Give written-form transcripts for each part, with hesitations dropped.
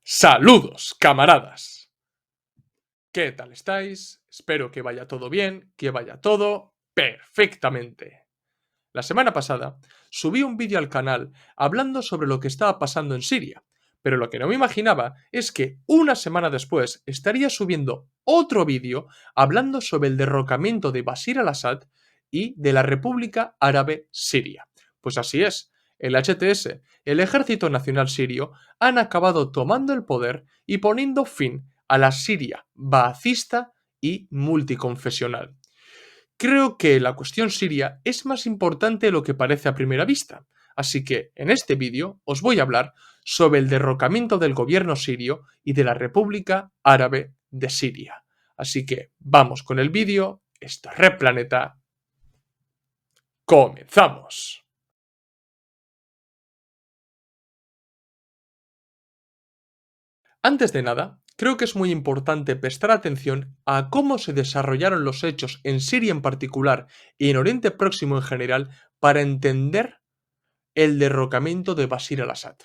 Saludos, camaradas. ¿Qué tal estáis? Espero que vaya todo bien, que vaya todo perfectamente. La semana pasada subí un vídeo al canal hablando sobre lo que estaba pasando en Siria, pero lo que no me imaginaba es que una semana después estaría subiendo otro vídeo hablando sobre el derrocamiento de Bashir al-Assad y de la República Árabe Siria. Pues así es, el HTS, el Ejército Nacional Sirio, han acabado tomando el poder y poniendo fin a la Siria baacista y multiconfesional. Creo que la cuestión siria es más importante de lo que parece a primera vista, así que en este vídeo os voy a hablar sobre el derrocamiento del gobierno sirio y de la República Árabe de Siria. Así que vamos con el vídeo, esto es Red Planeta, ¡comenzamos! Antes de nada, creo que es muy importante prestar atención a cómo se desarrollaron los hechos en Siria en particular y en Oriente Próximo en general para entender el derrocamiento de Bashir al-Assad.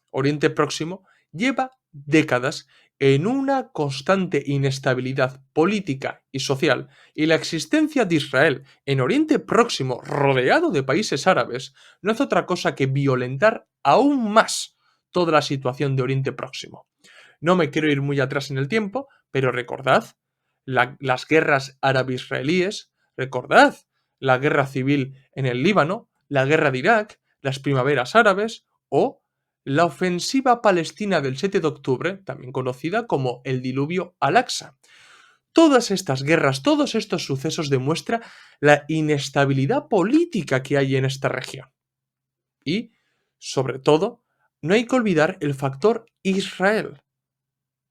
Oriente Próximo lleva décadas en una constante inestabilidad política y social, y la existencia de Israel en Oriente Próximo rodeado de países árabes no hace otra cosa que violentar aún más toda la situación de Oriente Próximo. No me quiero ir muy atrás en el tiempo, pero recordad las guerras árabe-israelíes, recordad la guerra civil en el Líbano, la guerra de Irak, las primaveras árabes o la ofensiva palestina del 7 de octubre, también conocida como el diluvio al-Aqsa. Todas estas guerras, todos estos sucesos demuestran la inestabilidad política que hay en esta región. Y, sobre todo, no hay que olvidar el factor Israel,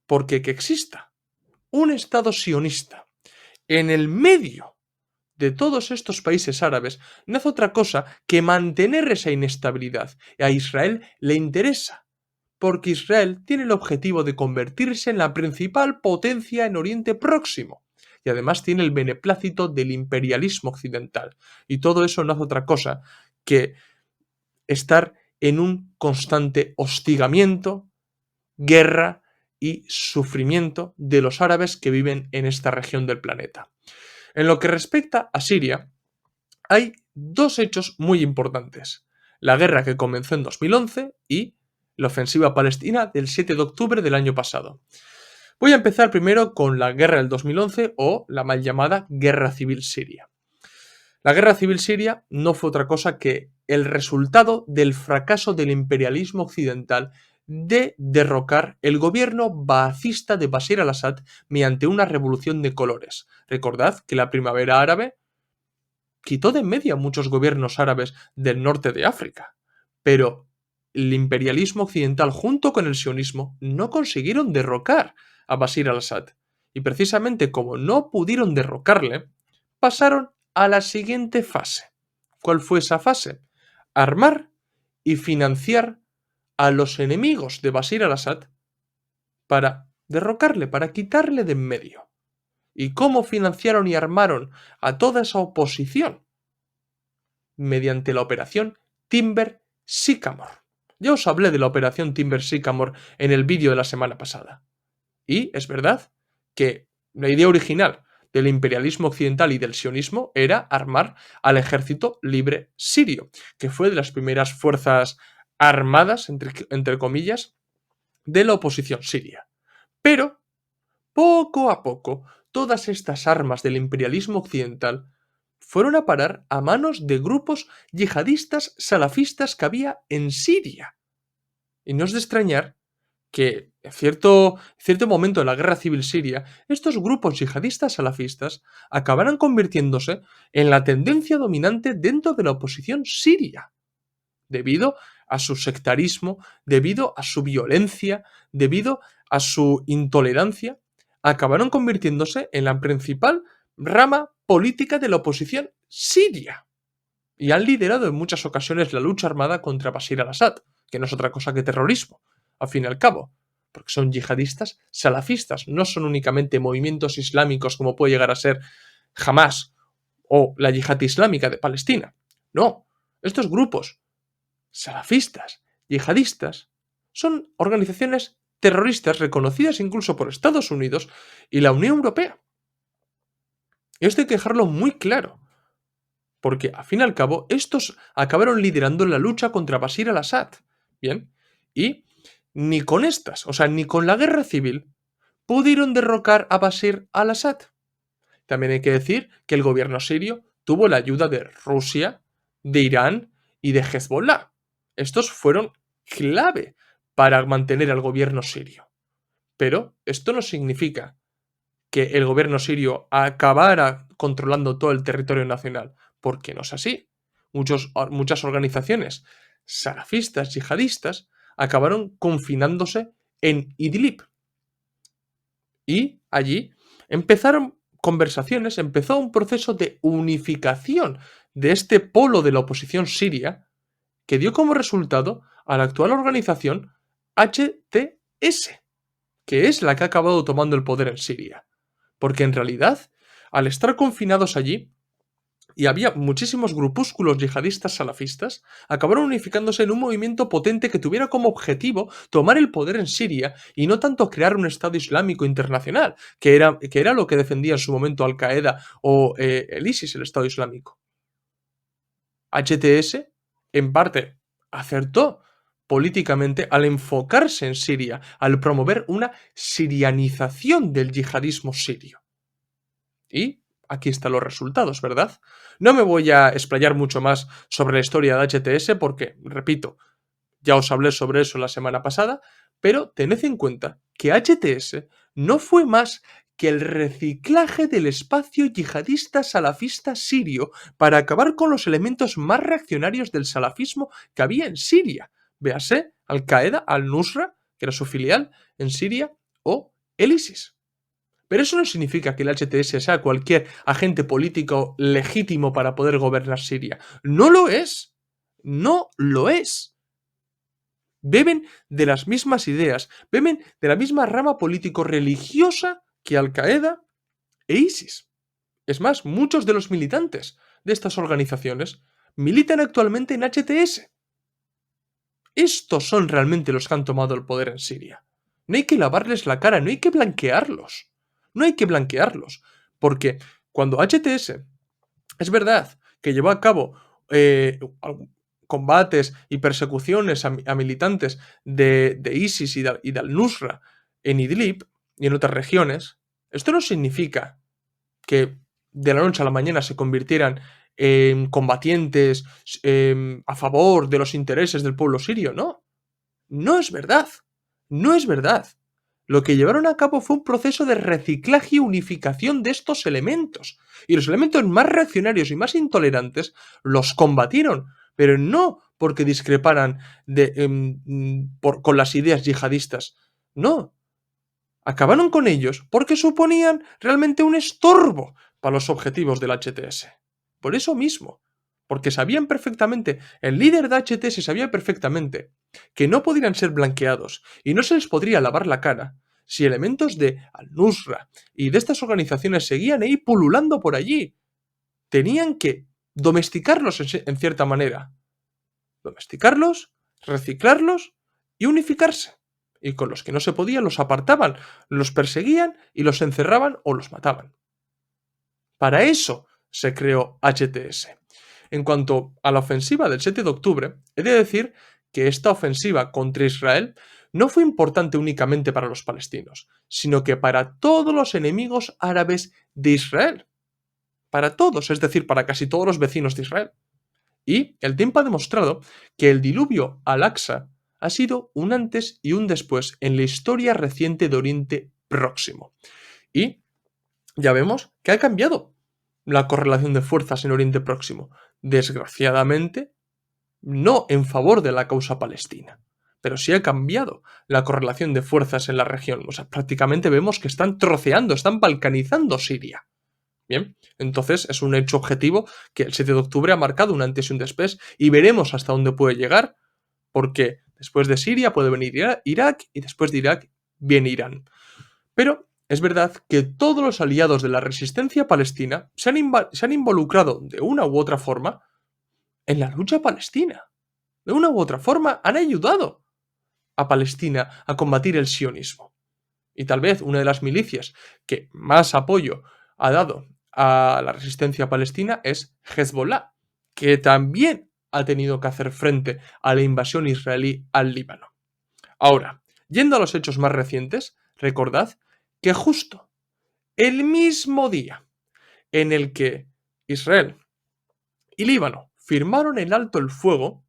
porque que exista un Estado sionista en el medio de todos estos países árabes no hace otra cosa que mantener esa inestabilidad. Y a Israel le interesa, porque Israel tiene el objetivo de convertirse en la principal potencia en Oriente Próximo. Y además tiene el beneplácito del imperialismo occidental. Y todo eso no hace otra cosa que estar en un constante hostigamiento, guerra y sufrimiento de los árabes que viven en esta región del planeta. En lo que respecta a Siria, hay dos hechos muy importantes. La guerra que comenzó en 2011 y la ofensiva palestina del 7 de octubre del año pasado. Voy a empezar primero con la guerra del 2011 o la mal llamada Guerra Civil Siria. La Guerra Civil Siria no fue otra cosa que el resultado del fracaso del imperialismo occidental de derrocar el gobierno baacista de Bashir al-Assad mediante una revolución de colores. Recordad que la primavera árabe quitó de en medio a muchos gobiernos árabes del norte de África, pero el imperialismo occidental junto con el sionismo no consiguieron derrocar a Bashir al-Assad. Y precisamente como no pudieron derrocarle, pasaron a la siguiente fase. ¿Cuál fue esa fase? Armar y financiar a los enemigos de Bashir al-Assad para derrocarle, para quitarle de en medio. ¿Y cómo financiaron y armaron a toda esa oposición? Mediante la operación Timber Sycamore. Ya os hablé de la operación Timber Sycamore en el vídeo de la semana pasada. Y es verdad que la idea original del imperialismo occidental y del sionismo era armar al ejército libre sirio, que fue de las primeras fuerzas armadas, entre comillas, de la oposición siria. Pero, poco a poco, todas estas armas del imperialismo occidental fueron a parar a manos de grupos yihadistas salafistas que había en Siria. Y no es de extrañar que en cierto momento de la guerra civil siria, estos grupos yihadistas salafistas acabaran convirtiéndose en la tendencia dominante dentro de la oposición siria, debido a su sectarismo, debido a su violencia, debido a su intolerancia, acabaron convirtiéndose en la principal rama política de la oposición siria. Y han liderado en muchas ocasiones la lucha armada contra Bashir al-Assad, que no es otra cosa que terrorismo, al fin y al cabo, porque son yihadistas salafistas, no son únicamente movimientos islámicos como puede llegar a ser Hamas o la yihad islámica de Palestina. No, estos grupos salafistas, yihadistas, son organizaciones terroristas reconocidas incluso por Estados Unidos y la Unión Europea. Y esto hay que dejarlo muy claro, porque al fin y al cabo estos acabaron liderando la lucha contra Bashir al-Assad. Bien, y ni con estas, o sea, ni con la guerra civil, pudieron derrocar a Bashir al-Assad. También hay que decir que el gobierno sirio tuvo la ayuda de Rusia, de Irán y de Hezbollah. Estos fueron clave para mantener al gobierno sirio. Pero esto no significa que el gobierno sirio acabara controlando todo el territorio nacional, porque no es así. Muchas organizaciones salafistas, yihadistas, acabaron confinándose en Idlib. Y allí empezaron conversaciones, empezó un proceso de unificación de este polo de la oposición siria que dio como resultado a la actual organización HTS, que es la que ha acabado tomando el poder en Siria. Porque en realidad, al estar confinados allí, y había muchísimos grupúsculos yihadistas salafistas, acabaron unificándose en un movimiento potente que tuviera como objetivo tomar el poder en Siria y no tanto crear un Estado Islámico internacional, que era lo que defendía en su momento Al-Qaeda o el ISIS, el Estado Islámico. HTS, en parte, acertó políticamente al enfocarse en Siria, al promover una sirianización del yihadismo sirio. Y aquí están los resultados, ¿verdad? No me voy a explayar mucho más sobre la historia de HTS porque, repito, ya os hablé sobre eso la semana pasada, pero tened en cuenta que HTS no fue más que el reciclaje del espacio yihadista salafista sirio para acabar con los elementos más reaccionarios del salafismo que había en Siria. Véase Al-Qaeda, Al-Nusra, que era su filial en Siria, o el ISIS. Pero eso no significa que el HTS sea cualquier agente político legítimo para poder gobernar Siria. No lo es. No lo es. Beben de las mismas ideas, beben de la misma rama político-religiosa que Al-Qaeda e ISIS. Es más, muchos de los militantes de estas organizaciones militan actualmente en HTS. Estos son realmente los que han tomado el poder en Siria. No hay que lavarles la cara, no hay que blanquearlos. No hay que blanquearlos. Porque cuando HTS es verdad que llevó a cabo combates y persecuciones a militantes de ISIS y de Al-Nusra en Idlib y en otras regiones, esto no significa que de la noche a la mañana se convirtieran en combatientes a favor de los intereses del pueblo sirio, no. No es verdad. No es verdad. Lo que llevaron a cabo fue un proceso de reciclaje y unificación de estos elementos. Y los elementos más reaccionarios y más intolerantes los combatieron, pero no porque discreparan con las ideas yihadistas. No. Acabaron con ellos porque suponían realmente un estorbo para los objetivos del HTS. Por eso mismo. Porque sabían perfectamente, el líder de HTS sabía perfectamente que no podrían ser blanqueados y no se les podría lavar la cara si elementos de Al-Nusra y de estas organizaciones seguían ahí pululando por allí. Tenían que domesticarlos en cierta manera. Domesticarlos, reciclarlos y unificarse. Y con los que no se podía los apartaban, los perseguían y los encerraban o los mataban. Para eso se creó HTS. En cuanto a la ofensiva del 7 de octubre, he de decir que esta ofensiva contra Israel no fue importante únicamente para los palestinos, sino que para todos los enemigos árabes de Israel. Para todos, es decir, para casi todos los vecinos de Israel. Y el tiempo ha demostrado que el diluvio Al-Aqsa ha sido un antes y un después en la historia reciente de Oriente Próximo. Y ya vemos que ha cambiado la correlación de fuerzas en Oriente Próximo. Desgraciadamente, no en favor de la causa palestina, pero sí ha cambiado la correlación de fuerzas en la región. O sea, prácticamente vemos que están troceando, están balcanizando Siria. Bien, entonces es un hecho objetivo que el 7 de octubre ha marcado un antes y un después y veremos hasta dónde puede llegar, porque después de Siria puede venir Irak y después de Irak viene Irán. Pero es verdad que todos los aliados de la resistencia palestina se han involucrado de una u otra forma en la lucha palestina. De una u otra forma han ayudado a Palestina a combatir el sionismo. Y tal vez una de las milicias que más apoyo ha dado a la resistencia palestina es Hezbollah, que también ha tenido que hacer frente a la invasión israelí al Líbano. Ahora, yendo a los hechos más recientes, recordad que justo el mismo día en el que Israel y Líbano firmaron el alto el fuego,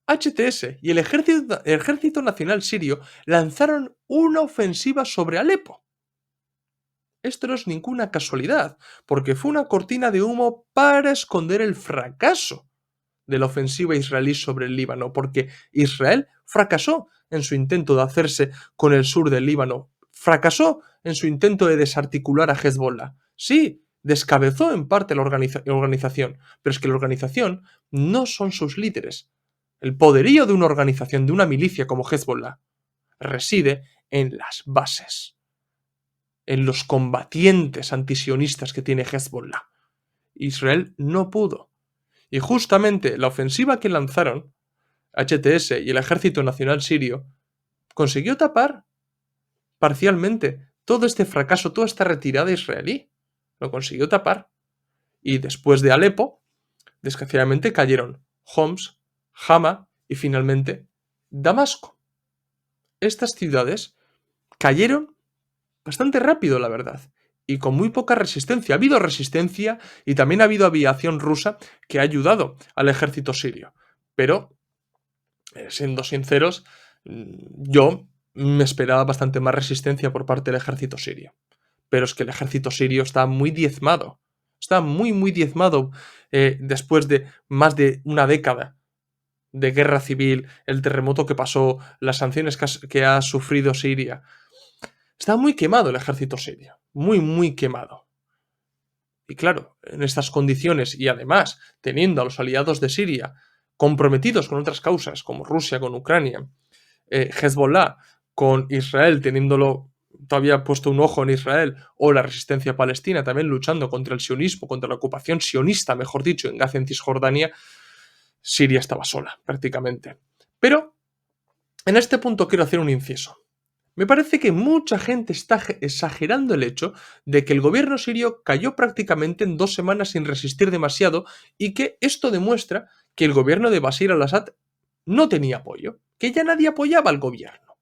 HTS y el Ejército Nacional Sirio lanzaron una ofensiva sobre Alepo. Esto no es ninguna casualidad, porque fue una cortina de humo para esconder el fracaso de la ofensiva israelí sobre el Líbano, porque Israel fracasó en su intento de hacerse con el sur del Líbano, fracasó en su intento de desarticular a Hezbollah. Sí, descabezó en parte la organización, pero es que la organización no son sus líderes. El poderío de una organización, de una milicia como Hezbollah, reside en las bases, en los combatientes antisionistas que tiene Hezbollah. Israel no pudo. Y justamente la ofensiva que lanzaron HTS y el Ejército Nacional Sirio consiguió tapar parcialmente todo este fracaso, toda esta retirada israelí. Lo consiguió tapar. Y después de Alepo, desgraciadamente cayeron Homs, Hama y finalmente Damasco. Estas ciudades cayeron bastante rápido, la verdad, y con muy poca resistencia. Ha habido resistencia y también ha habido aviación rusa que ha ayudado al ejército sirio. Pero, siendo sinceros, yo me esperaba bastante más resistencia por parte del ejército sirio. Pero es que el ejército sirio está muy diezmado. Está muy, muy diezmado después de más de una década de guerra civil, el terremoto que pasó, las sanciones que ha sufrido Siria. Está muy quemado el ejército sirio, muy, muy quemado. Y claro, en estas condiciones y además teniendo a los aliados de Siria comprometidos con otras causas, como Rusia con Ucrania, Hezbollah con Israel teniéndolo todavía puesto un ojo en Israel, o la resistencia palestina también luchando contra el sionismo, contra la ocupación sionista, mejor dicho, en Gaza, en Cisjordania, Siria estaba sola, prácticamente. Pero en este punto quiero hacer un inciso. Me parece que mucha gente está exagerando el hecho de que el gobierno sirio cayó prácticamente en 2 semanas sin resistir demasiado y que esto demuestra que el gobierno de Bashar al-Assad no tenía apoyo, que ya nadie apoyaba al gobierno.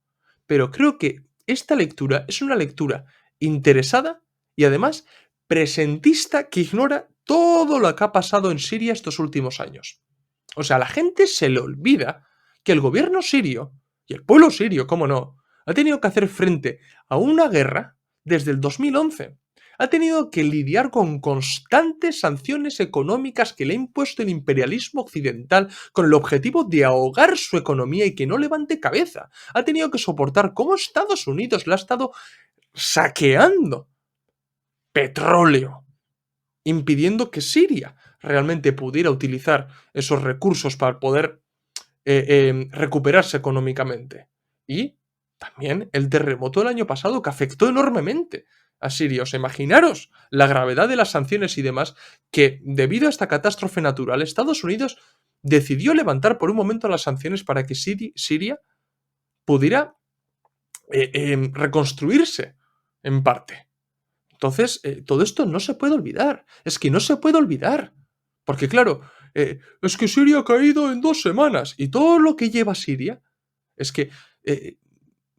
Pero creo que esta lectura es una lectura interesada y además presentista que ignora todo lo que ha pasado en Siria estos últimos años. O sea, a la gente se le olvida que el gobierno sirio, y el pueblo sirio, cómo no, ha tenido que hacer frente a una guerra desde el 2011. Ha tenido que lidiar con constantes sanciones económicas que le ha impuesto el imperialismo occidental con el objetivo de ahogar su economía y que no levante cabeza. Ha tenido que soportar cómo Estados Unidos le ha estado saqueando petróleo, impidiendo que Siria realmente pudiera utilizar esos recursos para poder recuperarse económicamente. Y también el terremoto del año pasado que afectó enormemente a Siria. O sea, imaginaros la gravedad de las sanciones y demás que debido a esta catástrofe natural Estados Unidos decidió levantar por un momento las sanciones para que Siria pudiera reconstruirse en parte. Entonces, todo esto no se puede olvidar. Es que no se puede olvidar. Porque claro, es que Siria ha caído en 2 semanas. Y todo lo que lleva Siria es que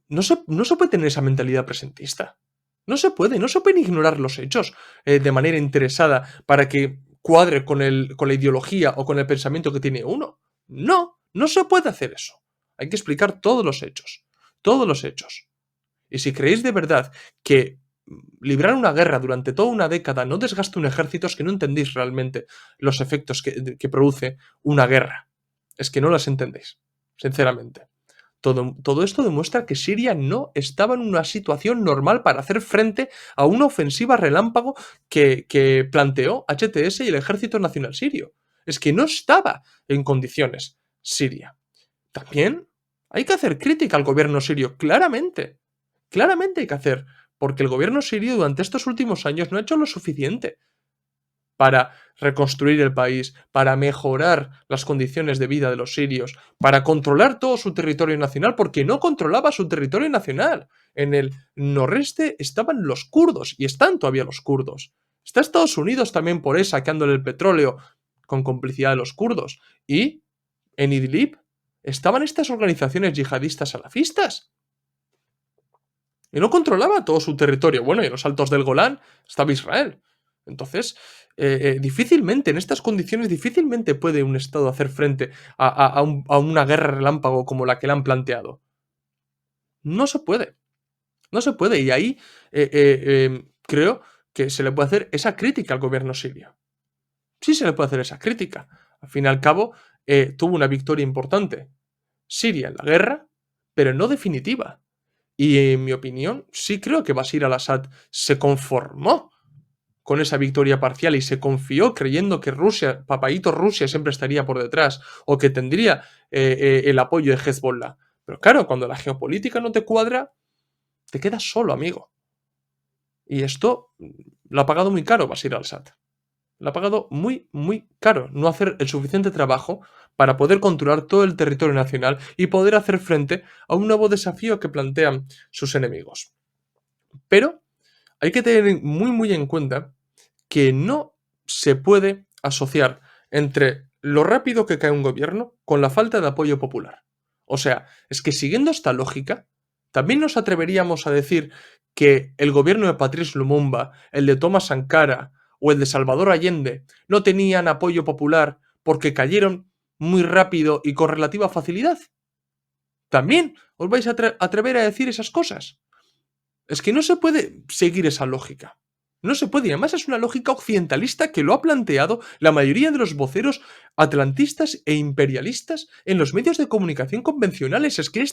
no se puede tener esa mentalidad presentista. No se pueden ignorar los hechos de manera interesada para que cuadre con la ideología o con el pensamiento que tiene uno. No, no se puede hacer eso. Hay que explicar todos los hechos. Todos los hechos. Y si creéis de verdad que librar una guerra durante toda una década no desgasta un ejército, es que no entendéis realmente los efectos que produce una guerra. Es que no las entendéis, sinceramente. Todo esto demuestra que Siria no estaba en una situación normal para hacer frente a una ofensiva relámpago que planteó HTS y el Ejército Nacional Sirio. Es que no estaba en condiciones Siria. También hay que hacer crítica al gobierno sirio, claramente. Claramente hay que hacer, porque el gobierno sirio durante estos últimos años no ha hecho lo suficiente. para reconstruir el país, para mejorar las condiciones de vida de los sirios, para controlar todo su territorio nacional, porque no controlaba su territorio nacional. En el noreste estaban los kurdos, y están todavía los kurdos. Está Estados Unidos también por ahí saqueándole el petróleo con complicidad de los kurdos. Y en Idlib estaban estas organizaciones yihadistas salafistas. Y no controlaba todo su territorio. Bueno, y en los altos del Golán estaba Israel. Entonces, difícilmente, en estas condiciones, difícilmente puede un Estado hacer frente a una guerra relámpago como la que le han planteado. No se puede. No se puede. Y ahí creo que se le puede hacer esa crítica al gobierno sirio. Sí se le puede hacer esa crítica. Al fin y al cabo, tuvo una victoria importante. Siria en la guerra, pero no definitiva. Y en mi opinión, sí creo que Bashir al-Assad se conformó con esa victoria parcial y se confió creyendo que Rusia, papaíto Rusia, siempre estaría por detrás o que tendría el apoyo de Hezbollah. Pero claro, cuando la geopolítica no te cuadra, te quedas solo, amigo. Y esto lo ha pagado muy caro Bashir al-Assad. Lo ha pagado muy, muy caro no hacer el suficiente trabajo para poder controlar todo el territorio nacional y poder hacer frente a un nuevo desafío que plantean sus enemigos. Pero hay que tener muy, muy en cuenta que no se puede asociar entre lo rápido que cae un gobierno con la falta de apoyo popular. O sea, es que siguiendo esta lógica, también nos atreveríamos a decir que el gobierno de Patrice Lumumba, el de Thomas Sankara o el de Salvador Allende no tenían apoyo popular porque cayeron muy rápido y con relativa facilidad. ¿También os vais a atrever a decir esas cosas? Es que no se puede seguir esa lógica. No se puede. Y además es una lógica occidentalista que lo ha planteado la mayoría de los voceros atlantistas e imperialistas en los medios de comunicación convencionales. Es que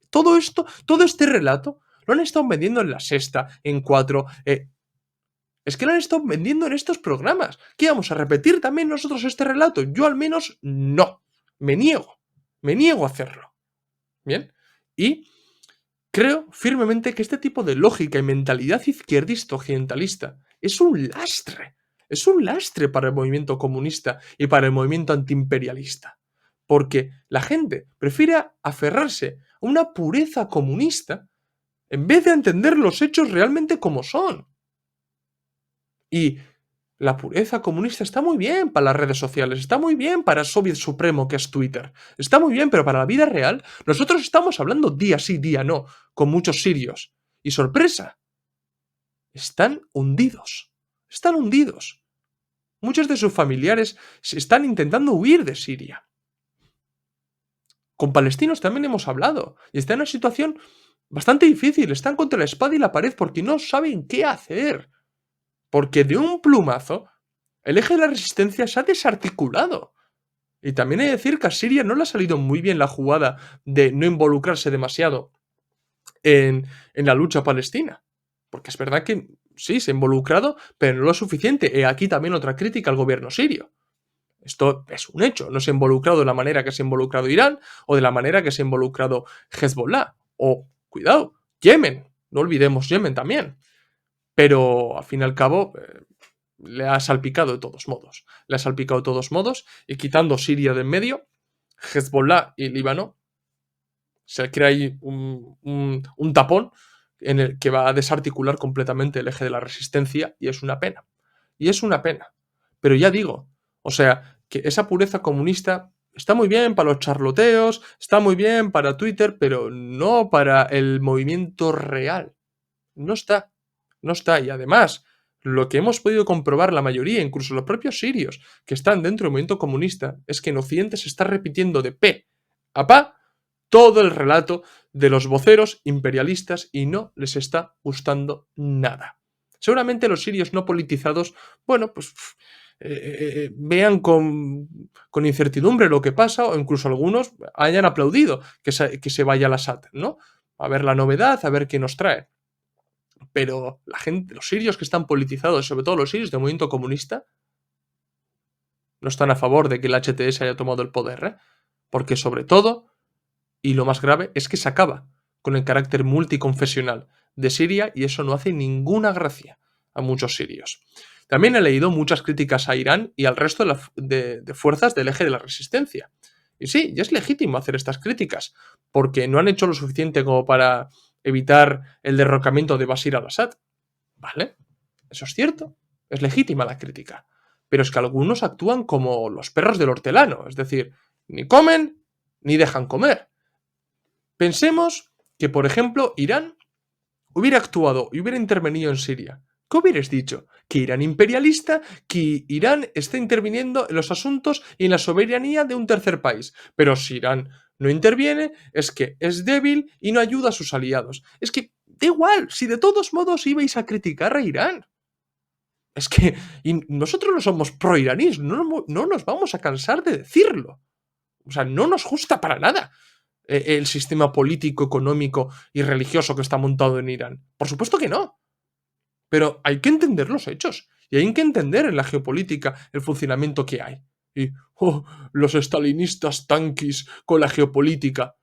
todo esto, todo este relato, lo han estado vendiendo en La Sexta, en Cuatro. Es que lo han estado vendiendo en estos programas. ¿Qué vamos a repetir también nosotros este relato? Yo al menos no. Me niego. Me niego a hacerlo. ¿Bien? Y creo firmemente que este tipo de lógica y mentalidad izquierdista occidentalista es un lastre. Es un lastre para el movimiento comunista y para el movimiento antiimperialista. Porque la gente prefiere aferrarse a una pureza comunista en vez de entender los hechos realmente como son. Y la pureza comunista está muy bien para las redes sociales, está muy bien para el Soviet Supremo que es Twitter, está muy bien, pero para la vida real nosotros estamos hablando día sí, día no, con muchos sirios. Y sorpresa, están hundidos, están hundidos. Muchos de sus familiares se están intentando huir de Siria. Con palestinos también hemos hablado, y están en una situación bastante difícil, están contra la espada y la pared porque no saben qué hacer. Porque de un plumazo, el eje de la resistencia se ha desarticulado. Y también hay que decir que a Siria no le ha salido muy bien la jugada de no involucrarse demasiado en la lucha palestina. Porque es verdad que sí, se ha involucrado, pero no lo suficiente. Y aquí también otra crítica al gobierno sirio. Esto es un hecho. No se ha involucrado de la manera que se ha involucrado Irán o de la manera que se ha involucrado Hezbollah. O, cuidado, Yemen. No olvidemos Yemen también. Pero, al fin y al cabo, le ha salpicado de todos modos. Le ha salpicado de todos modos y quitando Siria de en medio, Hezbollah y Líbano, se crea ahí un tapón en el que va a desarticular completamente el eje de la resistencia y es una pena. Y es una pena. Pero ya digo, o sea, que esa pureza comunista está muy bien para los charloteos, está muy bien para Twitter, pero no para el movimiento real. No está. No está. Y además, lo que hemos podido comprobar la mayoría, incluso los propios sirios, que están dentro del movimiento comunista, es que en Occidente se está repitiendo de pe a pa todo el relato de los voceros imperialistas y no les está gustando nada. Seguramente los sirios no politizados, bueno, pues vean con incertidumbre lo que pasa o incluso algunos hayan aplaudido que se vaya al Assad, ¿no? A ver la novedad, a ver qué nos trae. Pero la gente, los sirios que están politizados, sobre todo los sirios del movimiento comunista, no están a favor de que el HTS haya tomado el poder, ¿eh? Porque sobre todo, y lo más grave, es que se acaba con el carácter multiconfesional de Siria y eso no hace ninguna gracia a muchos sirios. También he leído muchas críticas a Irán y al resto de fuerzas del eje de la resistencia. Y sí, y es legítimo hacer estas críticas, porque no han hecho lo suficiente como para evitar el derrocamiento de Bashir al-Assad. ¿Vale? Eso es cierto. Es legítima la crítica. Pero es que algunos actúan como los perros del hortelano, es decir, ni comen ni dejan comer. Pensemos que, por ejemplo, Irán hubiera actuado y hubiera intervenido en Siria. ¿Qué hubieras dicho? ¿Que Irán imperialista? ¿Que Irán está interviniendo en los asuntos y en la soberanía de un tercer país? Pero si Irán no interviene, es que es débil y no ayuda a sus aliados. Es que da igual, si de todos modos ibais a criticar a Irán. Es que y nosotros no somos pro-iraníes, no nos vamos a cansar de decirlo. O sea, no nos gusta para nada el sistema político, económico y religioso que está montado en Irán. Por supuesto que no. Pero hay que entender los hechos. Y hay que entender en la geopolítica el funcionamiento que hay. Y, los estalinistas tanquis con la geopolítica.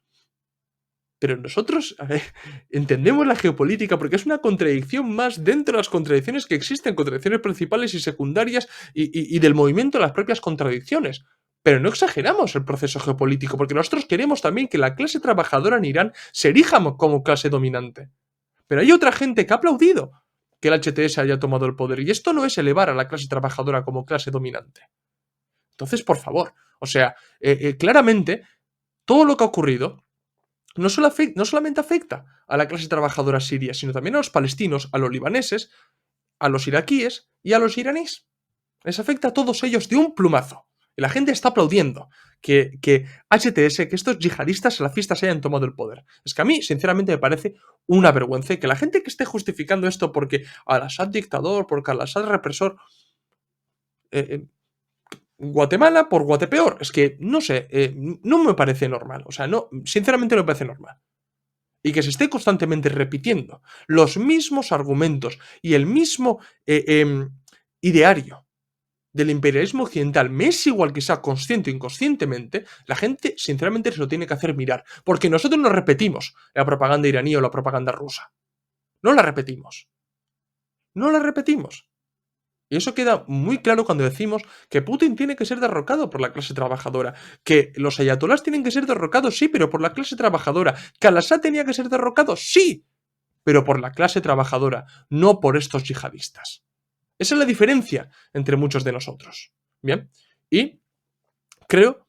Pero nosotros, a ver, entendemos la geopolítica porque es una contradicción más dentro de las contradicciones que existen, contradicciones principales y secundarias y del movimiento de las propias contradicciones. Pero no exageramos el proceso geopolítico, porque nosotros queremos también que la clase trabajadora en Irán se erija como clase dominante. Pero hay otra gente que ha aplaudido que el HTS haya tomado el poder, y esto no es elevar a la clase trabajadora como clase dominante. Entonces, por favor, o sea, claramente, todo lo que ha ocurrido no solamente afecta a la clase trabajadora siria, sino también a los palestinos, a los libaneses, a los iraquíes y a los iraníes. Les afecta a todos ellos de un plumazo. Y la gente está aplaudiendo que HTS, que estos yihadistas salafistas hayan tomado el poder. Es que a mí, sinceramente, me parece una vergüenza y que la gente que esté justificando esto porque al-Assad dictador, porque al-Assad represor, Guatemala por Guatepeor. Es que, no sé, no me parece normal. O sea, no, sinceramente no me parece normal. Y que se esté constantemente repitiendo los mismos argumentos y el mismo ideario del imperialismo occidental, me es igual que sea consciente o inconscientemente, la gente sinceramente se lo tiene que hacer mirar. Porque nosotros no repetimos la propaganda iraní o la propaganda rusa. No la repetimos. No la repetimos. Y eso queda muy claro cuando decimos que Putin tiene que ser derrocado por la clase trabajadora, que los ayatolás tienen que ser derrocados, sí, pero por la clase trabajadora, que Al-Assad tenía que ser derrocado, sí, pero por la clase trabajadora, no por estos yihadistas. Esa es la diferencia entre muchos de nosotros. Bien, y creo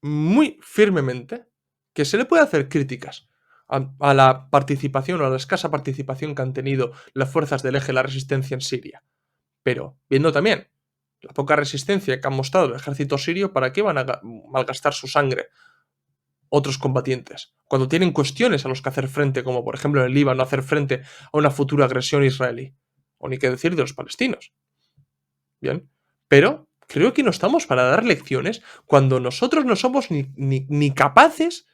muy firmemente que se le puede hacer críticas a la participación o a la escasa participación que han tenido las fuerzas del eje de la resistencia en Siria. Pero viendo también la poca resistencia que ha mostrado el ejército sirio, ¿para qué van a malgastar su sangre otros combatientes? Cuando tienen cuestiones a los que hacer frente, como por ejemplo en el Líbano hacer frente a una futura agresión israelí. O ni qué decir de los palestinos. Bien, pero creo que no estamos para dar lecciones cuando nosotros no somos ni capaces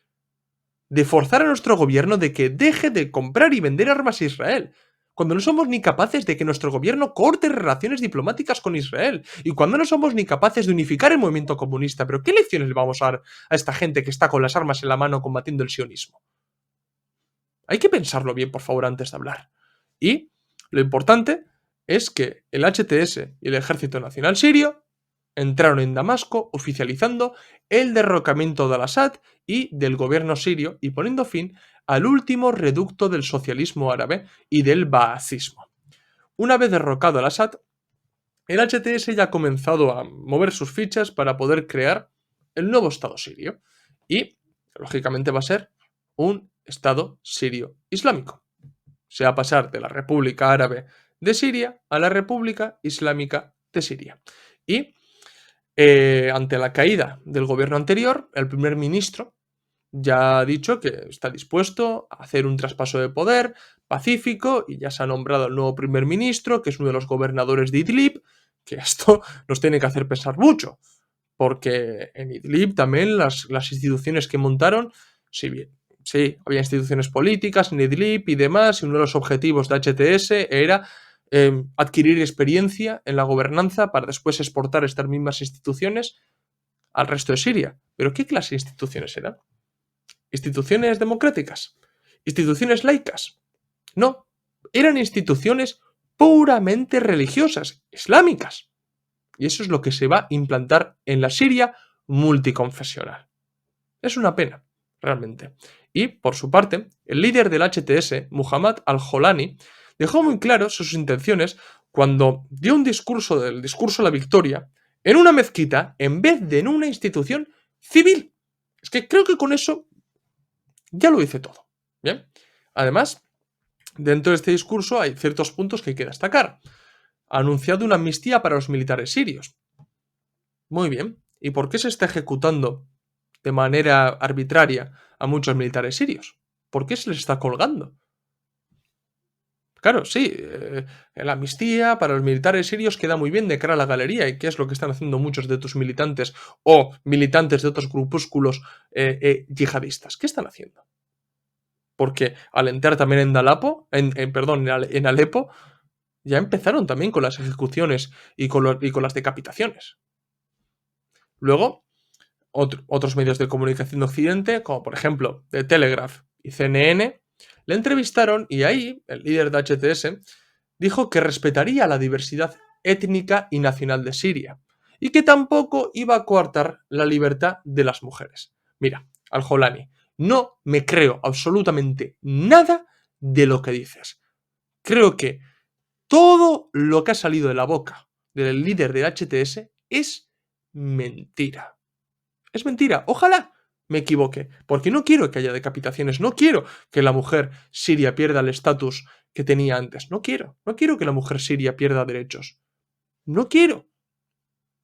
de forzar a nuestro gobierno de que deje de comprar y vender armas a Israel. Cuando no somos ni capaces de que nuestro gobierno corte relaciones diplomáticas con Israel. Y cuando no somos ni capaces de unificar el movimiento comunista. ¿Pero qué lecciones le vamos a dar a esta gente que está con las armas en la mano combatiendo el sionismo? Hay que pensarlo bien, por favor, antes de hablar. Y lo importante es que el HTS y el Ejército Nacional Sirio entraron en Damasco oficializando el derrocamiento de Al-Assad y del gobierno sirio y poniendo fin al último reducto del socialismo árabe y del baasismo. Una vez derrocado Al-Assad, el HTS ya ha comenzado a mover sus fichas para poder crear el nuevo Estado sirio y, lógicamente, va a ser un Estado sirio islámico. Se va a pasar de la República Árabe de Siria a la República Islámica de Siria. Y ante la caída del gobierno anterior, el primer ministro ya ha dicho que está dispuesto a hacer un traspaso de poder pacífico y ya se ha nombrado el nuevo primer ministro, que es uno de los gobernadores de Idlib, que esto nos tiene que hacer pensar mucho, porque en Idlib también las instituciones que montaron, si bien, sí, había instituciones políticas en Idlib y demás, y uno de los objetivos de HTS era adquirir experiencia en la gobernanza para después exportar estas mismas instituciones al resto de Siria. ¿Pero qué clase de instituciones eran? ¿Instituciones democráticas? ¿Instituciones laicas? No, eran instituciones puramente religiosas, islámicas. Y eso es lo que se va a implantar en la Siria multiconfesional. Es una pena, realmente. Y, por su parte, el líder del HTS, Muhammad al-Jolani, dejó muy claro sus intenciones cuando dio un discurso del discurso a la victoria en una mezquita en vez de en una institución civil. Es que creo que con eso ya lo dice todo. Bien. Además, dentro de este discurso hay ciertos puntos que hay que destacar. Ha anunciado una amnistía para los militares sirios. Muy bien. ¿Y por qué se está ejecutando de manera arbitraria a muchos militares sirios? ¿Por qué se les está colgando? Claro, sí, la amnistía para los militares sirios queda muy bien de cara a la galería, y qué es lo que están haciendo muchos de tus militantes o militantes de otros grupúsculos yihadistas. ¿Qué están haciendo? Porque al entrar también en en Alepo, ya empezaron también con las ejecuciones y con las decapitaciones. Luego, otros medios de comunicación de Occidente, como por ejemplo The Telegraph y CNN, le entrevistaron y ahí el líder de HTS dijo que respetaría la diversidad étnica y nacional de Siria y que tampoco iba a coartar la libertad de las mujeres. Mira, al-Jolani, no me creo absolutamente nada de lo que dices. Creo que todo lo que ha salido de la boca del líder del HTS es mentira. Es mentira. Ojalá me equivoque, porque no quiero que haya decapitaciones, no quiero que la mujer siria pierda el estatus que tenía antes, no quiero que la mujer siria pierda derechos, no quiero.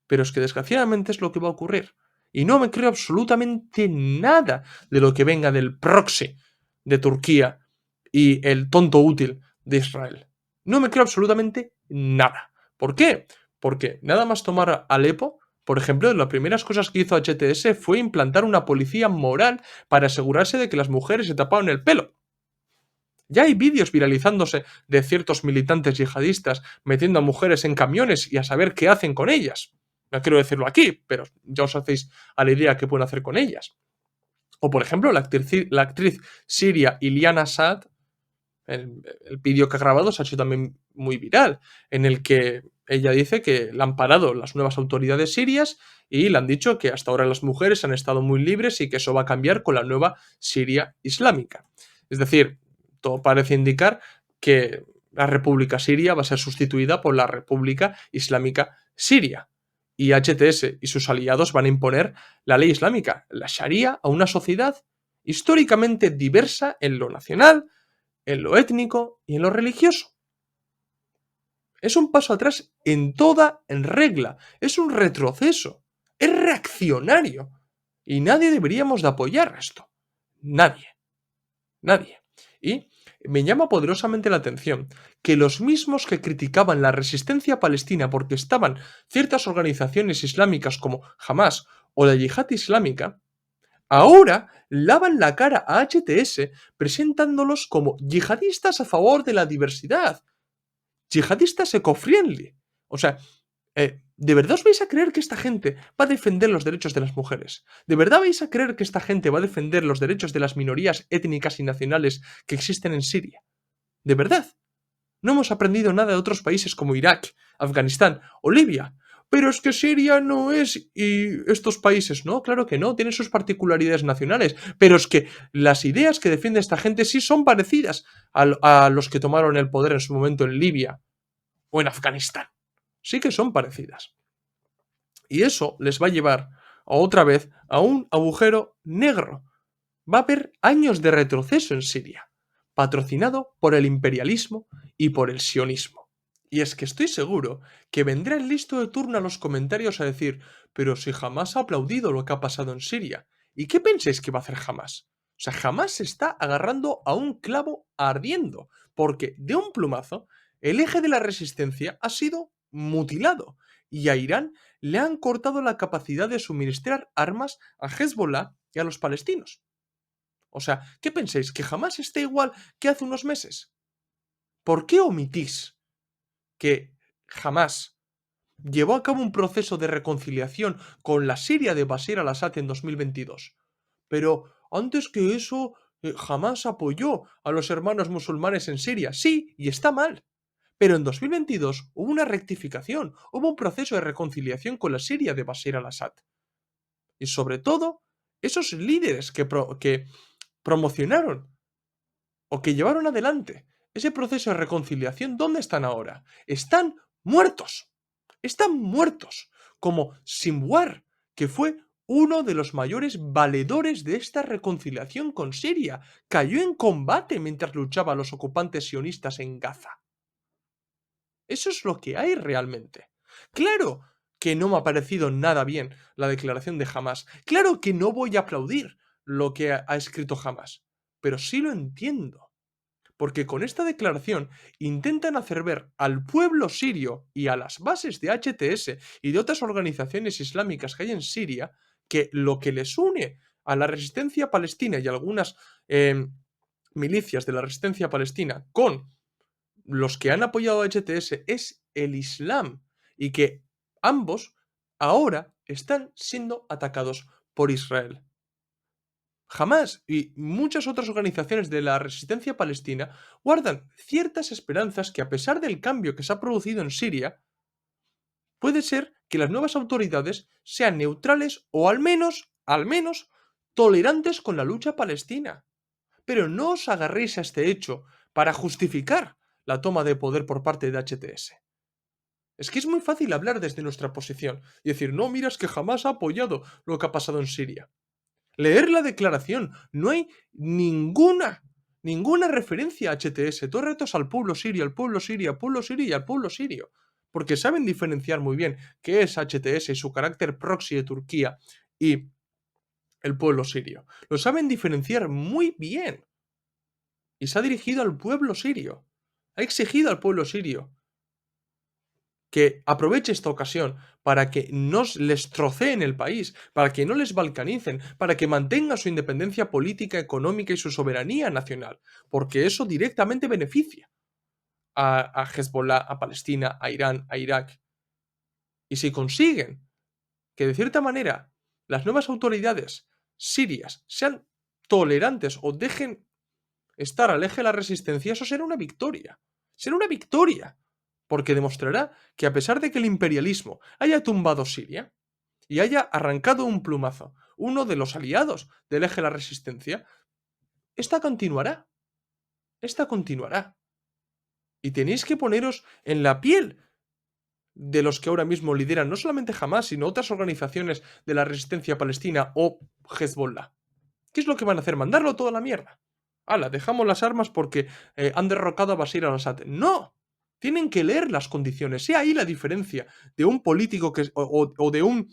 Pero es que desgraciadamente es lo que va a ocurrir. Y no me creo absolutamente nada de lo que venga del proxy de Turquía y el tonto útil de Israel. No me creo absolutamente nada. ¿Por qué? Porque nada más tomar Alepo, por ejemplo, de las primeras cosas que hizo HTS fue implantar una policía moral para asegurarse de que las mujeres se tapaban el pelo. Ya hay vídeos viralizándose de ciertos militantes yihadistas metiendo a mujeres en camiones y a saber qué hacen con ellas. No quiero decirlo aquí, pero ya os hacéis a la idea qué pueden hacer con ellas. O, por ejemplo, la actriz siria Iliana Saad, el vídeo que ha grabado se ha hecho también muy viral, en el que ella dice que la han parado las nuevas autoridades sirias y le han dicho que hasta ahora las mujeres han estado muy libres y que eso va a cambiar con la nueva Siria islámica. Es decir, todo parece indicar que la República Siria va a ser sustituida por la República Islámica Siria. Y HTS y sus aliados van a imponer la ley islámica, la Sharia, a una sociedad históricamente diversa en lo nacional, en lo étnico y en lo religioso. Es un paso atrás en toda regla, es un retroceso, es reaccionario. Y nadie deberíamos de apoyar esto. Nadie. Nadie. Y me llama poderosamente la atención que los mismos que criticaban la resistencia palestina porque estaban ciertas organizaciones islámicas como Hamas o la Yihad Islámica, ahora lavan la cara a HTS presentándolos como yihadistas a favor de la diversidad, yihadistas eco-friendly. O sea, ¿de verdad os vais a creer que esta gente va a defender los derechos de las mujeres? ¿De verdad vais a creer que esta gente va a defender los derechos de las minorías étnicas y nacionales que existen en Siria? ¿De verdad? No hemos aprendido nada de otros países como Irak, Afganistán o Libia. Pero es que Siria no es y estos países, no, claro que no, tienen sus particularidades nacionales, pero es que las ideas que defiende esta gente sí son parecidas a los que tomaron el poder en su momento en Libia o en Afganistán. Sí que son parecidas. Y eso les va a llevar otra vez a un agujero negro. Va a haber años de retroceso en Siria, patrocinado por el imperialismo y por el sionismo. Y es que estoy seguro que vendrá el listo de turno a los comentarios a decir, pero si jamás ha aplaudido lo que ha pasado en Siria, ¿y qué pensáis que va a hacer jamás? O sea, jamás se está agarrando a un clavo ardiendo, porque de un plumazo el eje de la resistencia ha sido mutilado y a Irán le han cortado la capacidad de suministrar armas a Hezbollah y a los palestinos. O sea, ¿qué pensáis? ¿Que jamás esté igual que hace unos meses? ¿Por qué omitís que jamás llevó a cabo un proceso de reconciliación con la Siria de Bashar al-Assad en 2022? Pero antes que eso, jamás apoyó a los hermanos musulmanes en Siria. Sí, y está mal. Pero en 2022 hubo una rectificación, hubo un proceso de reconciliación con la Siria de Bashar al-Assad. Y sobre todo, esos líderes que promocionaron o que llevaron adelante ese proceso de reconciliación, ¿dónde están ahora? Están muertos. Están muertos. Como Sinwar, que fue uno de los mayores valedores de esta reconciliación con Siria. Cayó en combate mientras luchaban los ocupantes sionistas en Gaza. Eso es lo que hay realmente. Claro que no me ha parecido nada bien la declaración de Hamas. Claro que no voy a aplaudir lo que ha escrito Hamas. Pero sí lo entiendo. Porque con esta declaración intentan hacer ver al pueblo sirio y a las bases de HTS y de otras organizaciones islámicas que hay en Siria que lo que les une a la resistencia palestina y algunas milicias de la resistencia palestina con los que han apoyado a HTS es el Islam y que ambos ahora están siendo atacados por Israel. Jamás y muchas otras organizaciones de la resistencia palestina guardan ciertas esperanzas que a pesar del cambio que se ha producido en Siria, puede ser que las nuevas autoridades sean neutrales o al menos, tolerantes con la lucha palestina. Pero no os agarréis a este hecho para justificar la toma de poder por parte de HTS. Es que es muy fácil hablar desde nuestra posición y decir, no, mira, es que jamás ha apoyado lo que ha pasado en Siria. Leer la declaración, no hay ninguna referencia a HTS, todo el reto es al pueblo sirio, al pueblo sirio, al pueblo sirio y al pueblo sirio. Porque saben diferenciar muy bien qué es HTS y su carácter proxy de Turquía y el pueblo sirio. Lo saben diferenciar muy bien. Y se ha dirigido al pueblo sirio. Ha exigido al pueblo sirio que aproveche esta ocasión para que no les troceen el país, para que no les balcanicen, para que mantengan su independencia política, económica y su soberanía nacional, porque eso directamente beneficia a Hezbollah, a Palestina, a Irán, a Irak. Y si consiguen que de cierta manera las nuevas autoridades sirias sean tolerantes o dejen estar al eje de la resistencia, eso será una victoria. Será una victoria. Porque demostrará que a pesar de que el imperialismo haya tumbado Siria y haya arrancado un plumazo uno de los aliados del eje de la resistencia, esta continuará. Esta continuará. Y tenéis que poneros en la piel de los que ahora mismo lideran no solamente Hamas, sino otras organizaciones de la resistencia palestina o Hezbollah. ¿Qué es lo que van a hacer? ¿Mandarlo todo a la mierda? ¡Hala! Dejamos las armas porque han derrocado a Bashar al-Assad. ¡No! Tienen que leer las condiciones. Sea ahí la diferencia de un político o de un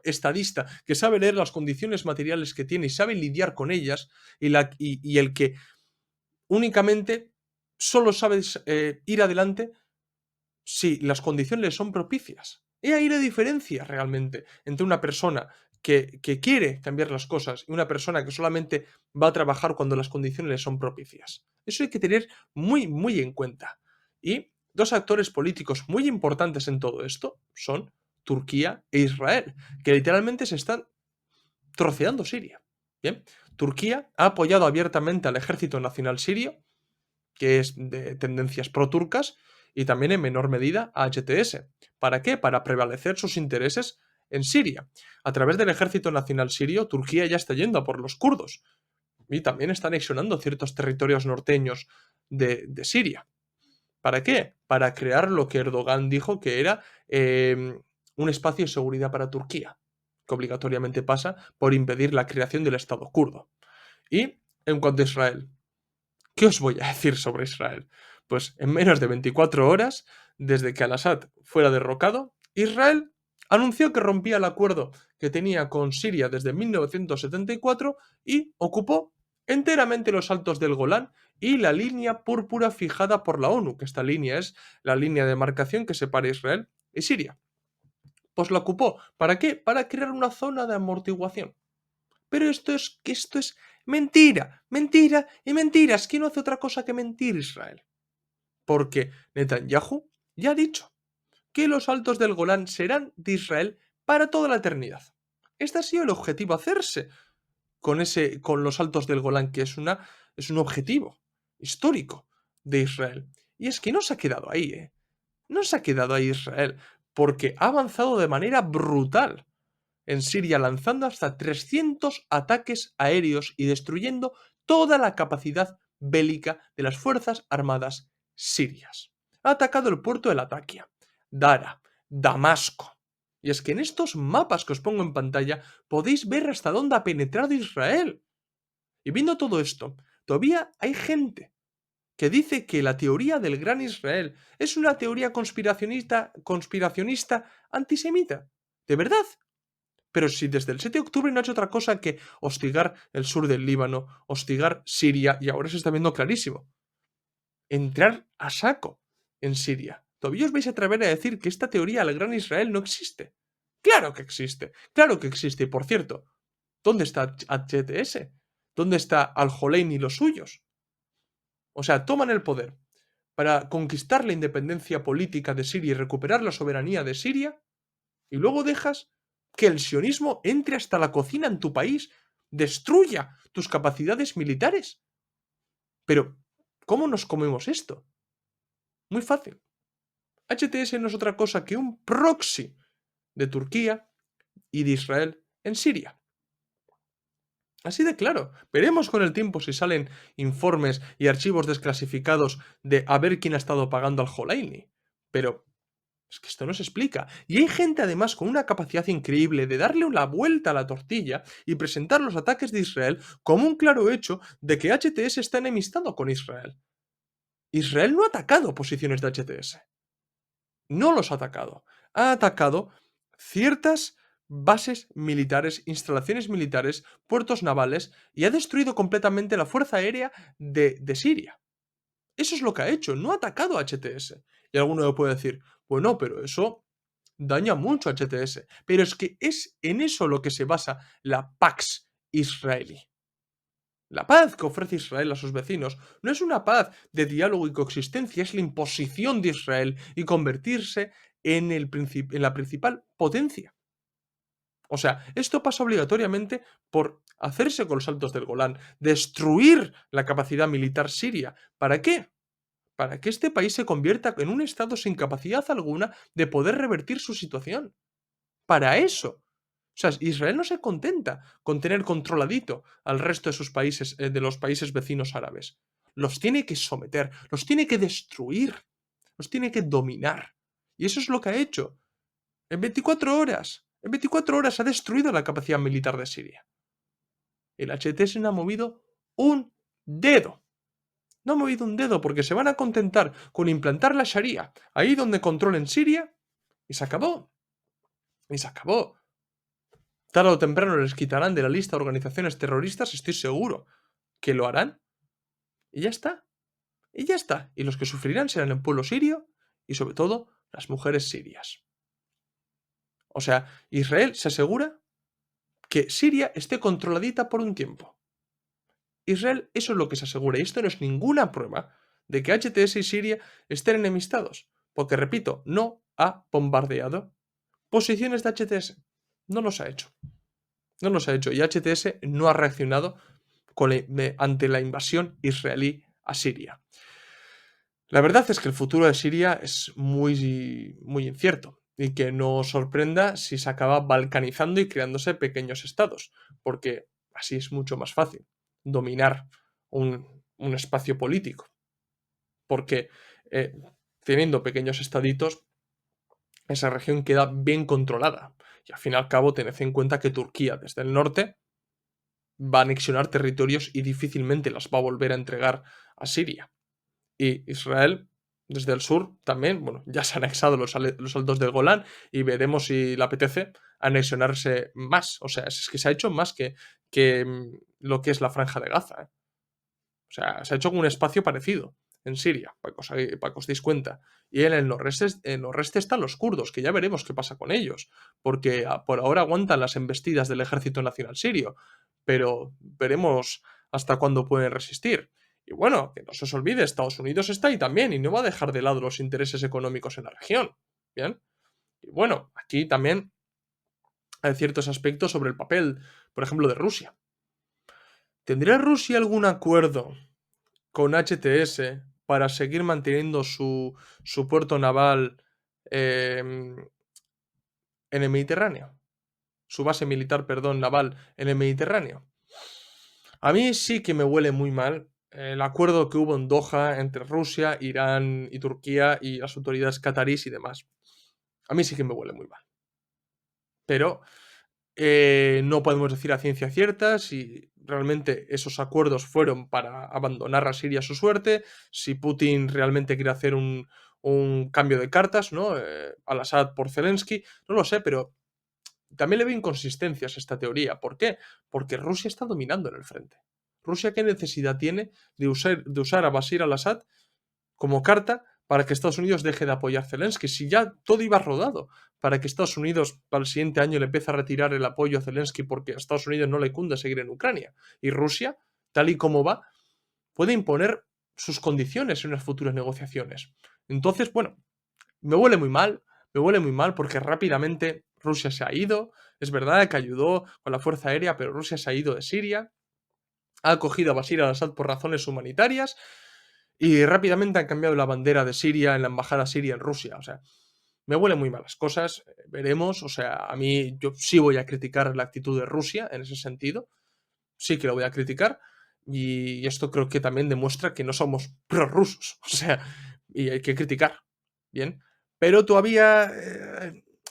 estadista que sabe leer las condiciones materiales que tiene y sabe lidiar con ellas y el que únicamente solo sabe ir adelante si las condiciones son propicias. He ahí la diferencia realmente entre una persona que quiere cambiar las cosas y una persona que solamente va a trabajar cuando las condiciones le son propicias. Eso hay que tener muy, muy en cuenta. Y dos actores políticos muy importantes en todo esto son Turquía e Israel, que literalmente se están troceando Siria. Bien, Turquía ha apoyado abiertamente al Ejército Nacional Sirio, que es de tendencias pro-turcas, y también en menor medida a HTS. ¿Para qué? Para prevalecer sus intereses en Siria. A través del Ejército Nacional Sirio, Turquía ya está yendo a por los kurdos y también está anexionando ciertos territorios norteños de Siria. ¿Para qué? Para crear lo que Erdogan dijo que era un espacio de seguridad para Turquía, que obligatoriamente pasa por impedir la creación del Estado kurdo. Y en cuanto a Israel, ¿qué os voy a decir sobre Israel? Pues en menos de 24 horas, desde que Al-Assad fuera derrocado, Israel anunció que rompía el acuerdo que tenía con Siria desde 1974 y ocupó enteramente los altos del Golán y la línea púrpura fijada por la ONU, que esta línea es la línea de demarcación que separa Israel y Siria. Pues la ocupó. ¿Para qué? Para crear una zona de amortiguación. Pero esto es mentira, mentira y mentiras. ¿Quién no hace otra cosa que mentir Israel? Porque Netanyahu ya ha dicho que los altos del Golán serán de Israel para toda la eternidad. Este ha sido el objetivo, hacerse con los altos del Golán, que es un objetivo histórico de Israel. Y es que no se ha quedado ahí, ¿eh? No se ha quedado ahí Israel, porque ha avanzado de manera brutal en Siria, lanzando hasta 300 ataques aéreos y destruyendo toda la capacidad bélica de las Fuerzas Armadas sirias. Ha atacado el puerto de Latakia, Dara, Damasco. Y es que en estos mapas que os pongo en pantalla podéis ver hasta dónde ha penetrado Israel. Y viendo todo esto, todavía hay gente que dice que la teoría del Gran Israel es una teoría conspiracionista antisemita. ¿De verdad? Pero si desde el 7 de octubre no ha hecho otra cosa que hostigar el sur del Líbano, hostigar Siria, y ahora se está viendo clarísimo. Entrar a saco en Siria. ¿Todavía os vais a atrever a decir que esta teoría del Gran Israel no existe? ¡Claro que existe! ¡Claro que existe! Y por cierto, ¿dónde está HTS? ¿Dónde está Al-Jolein y los suyos? O sea, toman el poder para conquistar la independencia política de Siria y recuperar la soberanía de Siria, y luego dejas que el sionismo entre hasta la cocina en tu país, destruya tus capacidades militares. Pero, ¿cómo nos comemos esto? Muy fácil. HTS no es otra cosa que un proxy de Turquía y de Israel en Siria. Así de claro. Veremos con el tiempo si salen informes y archivos desclasificados de a ver quién ha estado pagando al Holaini. Pero es que esto no se explica. Y hay gente además con una capacidad increíble de darle la vuelta a la tortilla y presentar los ataques de Israel como un claro hecho de que HTS está enemistado con Israel. Israel no ha atacado posiciones de HTS. No los ha atacado. Ha atacado ciertas bases militares, instalaciones militares, puertos navales y ha destruido completamente la fuerza aérea de Siria. Eso es lo que ha hecho, no ha atacado a HTS. Y alguno me puede decir, bueno, pero eso daña mucho a HTS. Pero es que es en eso lo que se basa la Pax israelí. La paz que ofrece Israel a sus vecinos no es una paz de diálogo y coexistencia, es la imposición de Israel y convertirse en la principal potencia. O sea, esto pasa obligatoriamente por hacerse con los altos del Golán, destruir la capacidad militar siria. ¿Para qué? Para que este país se convierta en un estado sin capacidad alguna de poder revertir su situación. Para eso. O sea, Israel no se contenta con tener controladito al resto de sus países, de los países vecinos árabes. Los tiene que someter, los tiene que destruir, los tiene que dominar. Y eso es lo que ha hecho. En 24 horas ha destruido la capacidad militar de Siria. El HTS no ha movido un dedo. No ha movido un dedo porque se van a contentar con implantar la Sharia ahí donde controlen Siria y se acabó. Y se acabó. Tarde o temprano les quitarán de la lista de organizaciones terroristas, estoy seguro que lo harán. Y ya está. Y ya está. Y los que sufrirán serán el pueblo sirio y sobre todo las mujeres sirias. O sea, Israel se asegura que Siria esté controladita por un tiempo. Israel eso es lo que se asegura y esto no es ninguna prueba de que HTS y Siria estén enemistados. Porque, repito, no ha bombardeado posiciones de HTS. No los ha hecho. No los ha hecho. Y HTS no ha reaccionado ante la invasión israelí a Siria. La verdad es que el futuro de Siria es muy, muy incierto y que no sorprenda si se acaba balcanizando y creándose pequeños estados, porque así es mucho más fácil dominar un espacio político, porque teniendo pequeños estaditos, esa región queda bien controlada. Y al fin y al cabo, tened en cuenta que Turquía, desde el norte, va a anexionar territorios y difícilmente las va a volver a entregar a Siria. Y Israel, desde el sur, también, bueno, ya se ha anexado los altos del Golán y veremos si le apetece anexionarse más. O sea, es que se ha hecho más que lo que es la franja de Gaza. O sea, se ha hecho un espacio parecido en Siria, para que os deis cuenta. Y en el noreste están los kurdos, que ya veremos qué pasa con ellos, porque por ahora aguantan las embestidas del Ejército Nacional Sirio, pero veremos hasta cuándo pueden resistir. Y bueno, que no se os olvide, Estados Unidos está ahí también y no va a dejar de lado los intereses económicos en la región. Bien. Y bueno, aquí también hay ciertos aspectos sobre el papel, por ejemplo, de Rusia. ¿Tendría Rusia algún acuerdo con HTS para seguir manteniendo su puerto naval em, en el Mediterráneo. Su base militar, perdón, naval en el Mediterráneo. A mí sí que me huele muy mal el acuerdo que hubo en Doha entre Rusia, Irán y Turquía y las autoridades catarís y demás. A mí sí que me huele muy mal. Pero no podemos decir a ciencia cierta si realmente esos acuerdos fueron para abandonar a Siria a su suerte, si Putin realmente quiere hacer un cambio de cartas, ¿no? Al-Assad por Zelensky, no lo sé, pero también le veo inconsistencias a esta teoría. ¿Por qué? Porque Rusia está dominando en el frente. ¿Rusia qué necesidad tiene de usar a Bashir al-Assad como carta para que Estados Unidos deje de apoyar a Zelensky? Si ya todo iba rodado para que Estados Unidos para el siguiente año le empiece a retirar el apoyo a Zelensky porque a Estados Unidos no le cunde seguir en Ucrania. Y Rusia, tal y como va, puede imponer sus condiciones en las futuras negociaciones. Entonces, bueno, me huele muy mal porque rápidamente Rusia se ha ido. Es verdad que ayudó con la fuerza aérea, pero Rusia se ha ido de Siria, ha acogido a Bashir al-Assad por razones humanitarias y rápidamente han cambiado la bandera de Siria en la embajada siria en Rusia. O sea, me huelen muy malas cosas, veremos. O sea, a mí yo sí voy a criticar la actitud de Rusia en ese sentido, sí que lo voy a criticar. Y esto creo que también demuestra que no somos prorrusos. O sea, y hay que criticar. Bien. Pero todavía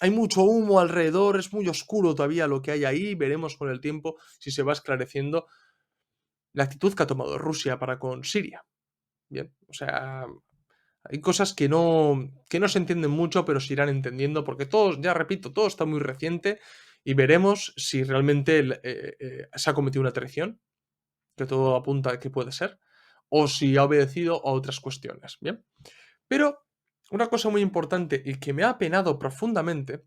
hay mucho humo alrededor, es muy oscuro todavía lo que hay ahí. Veremos con el tiempo si se va esclareciendo la actitud que ha tomado Rusia para con Siria. Bien. O sea, hay cosas que no se entienden mucho, pero se irán entendiendo, porque todo, ya repito, todo está muy reciente y veremos si realmente se ha cometido una traición, que todo apunta a que puede ser, o si ha obedecido a otras cuestiones, ¿bien? Pero una cosa muy importante y que me ha apenado profundamente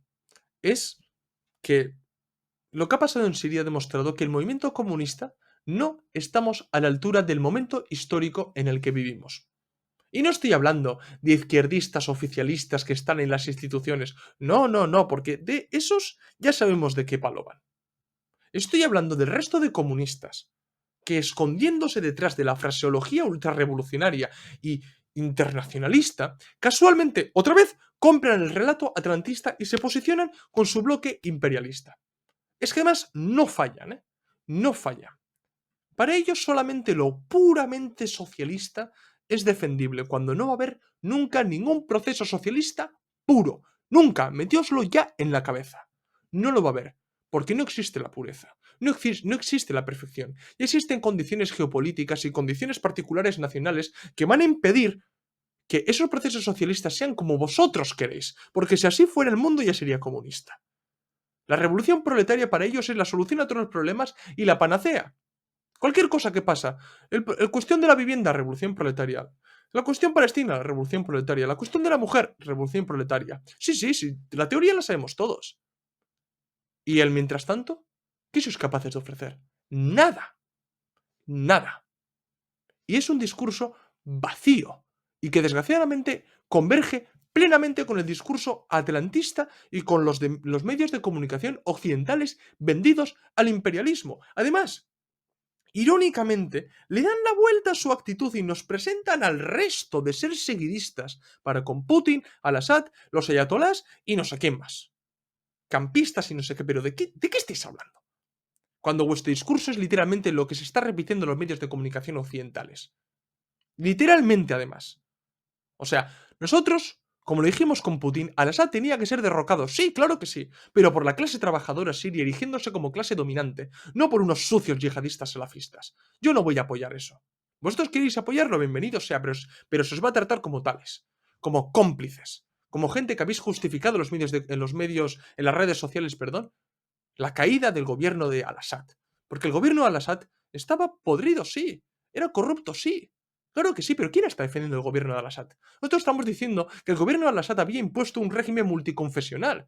es que lo que ha pasado en Siria ha demostrado que el movimiento comunista no estamos a la altura del momento histórico en el que vivimos. Y no estoy hablando de izquierdistas oficialistas que están en las instituciones. No, no, no, porque de esos ya sabemos de qué palo van. Estoy hablando del resto de comunistas que, escondiéndose detrás de la fraseología ultrarrevolucionaria y internacionalista, casualmente, otra vez, compran el relato atlantista y se posicionan con su bloque imperialista. Es que además no fallan, ¿eh? No fallan. Para ellos solamente lo puramente socialista es defendible, cuando no va a haber nunca ningún proceso socialista puro. Nunca, metióslo ya en la cabeza. No lo va a haber, porque no existe la pureza, no existe la perfección, y existen condiciones geopolíticas y condiciones particulares nacionales que van a impedir que esos procesos socialistas sean como vosotros queréis, porque si así fuera el mundo ya sería comunista. La revolución proletaria para ellos es la solución a todos los problemas y la panacea. Cualquier cosa que pasa. El cuestión de la vivienda, revolución proletaria. La cuestión palestina, revolución proletaria. La cuestión de la mujer, revolución proletaria. Sí, sí, sí. La teoría la sabemos todos. ¿Y el mientras tanto? ¿Qué sois capaces de ofrecer? Nada. Nada. Y es un discurso vacío. Y que desgraciadamente converge plenamente con el discurso atlantista y con los medios de comunicación occidentales vendidos al imperialismo. Además, irónicamente, le dan la vuelta a su actitud y nos presentan al resto de ser seguidistas para con Putin, al-Assad, los ayatolás y no sé quién más. Campistas y no sé qué, pero ¿de qué estáis hablando? Cuando vuestro discurso es literalmente lo que se está repitiendo en los medios de comunicación occidentales. Literalmente, además. O sea, nosotros, como lo dijimos con Putin, Al-Assad tenía que ser derrocado. Sí, claro que sí, pero por la clase trabajadora siria erigiéndose como clase dominante, no por unos sucios yihadistas salafistas. Yo no voy a apoyar eso. Vosotros queréis apoyarlo, bienvenido sea, pero se os va a tratar como tales, como cómplices, como gente que habéis justificado en las redes sociales, perdón, la caída del gobierno de Al-Assad. Porque el gobierno de Al-Assad estaba podrido, sí. Era corrupto, sí. Claro que sí, pero ¿quién está defendiendo el gobierno de Al-Assad? Nosotros estamos diciendo que el gobierno de Al-Assad había impuesto un régimen multiconfesional.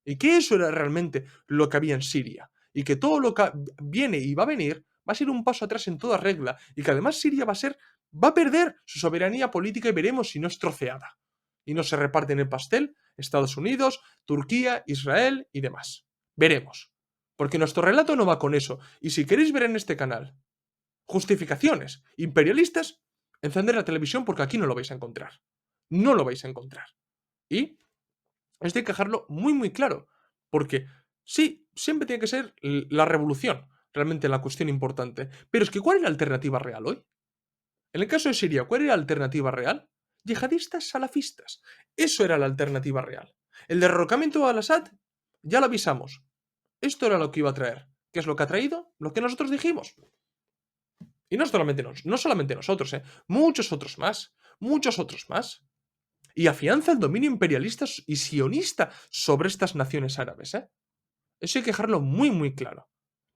Y que eso era realmente lo que había en Siria. Y que todo lo que viene y va a venir va a ser un paso atrás en toda regla. Y que además Siria va a perder su soberanía política y veremos si no es troceada. Y no se reparten el pastel Estados Unidos, Turquía, Israel y demás. Veremos. Porque nuestro relato no va con eso. Y si queréis ver en este canal justificaciones imperialistas, encender la televisión porque aquí no lo vais a encontrar. No lo vais a encontrar. Y esto hay que dejarlo muy, muy claro, porque sí, siempre tiene que ser la revolución, realmente la cuestión importante. Pero es que, ¿cuál es la alternativa real hoy? En el caso de Siria, ¿cuál era la alternativa real? Yihadistas salafistas. Eso era la alternativa real. El derrocamiento de Al-Assad, ya lo avisamos. Esto era lo que iba a traer. ¿Qué es lo que ha traído? Lo que nosotros dijimos. Y no solamente nosotros, muchos otros más. Muchos otros más. Y afianza el dominio imperialista y sionista sobre estas naciones árabes, ¿eh? Eso hay que dejarlo muy, muy claro.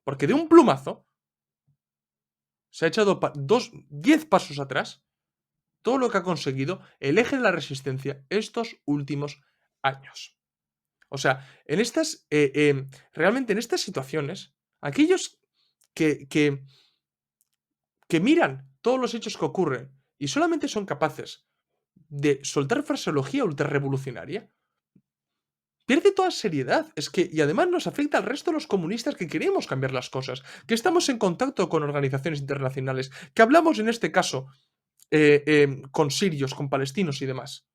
Porque de un plumazo se ha echado 10 pasos atrás todo lo que ha conseguido el eje de la resistencia estos últimos años. O sea, realmente en estas situaciones, aquellos que, que, que miran todos los hechos que ocurren y solamente son capaces de soltar fraseología ultrarrevolucionaria, pierde toda seriedad. Es que, y además nos afecta al resto de los comunistas que queremos cambiar las cosas, que estamos en contacto con organizaciones internacionales, que hablamos en este caso con sirios, con palestinos y demás.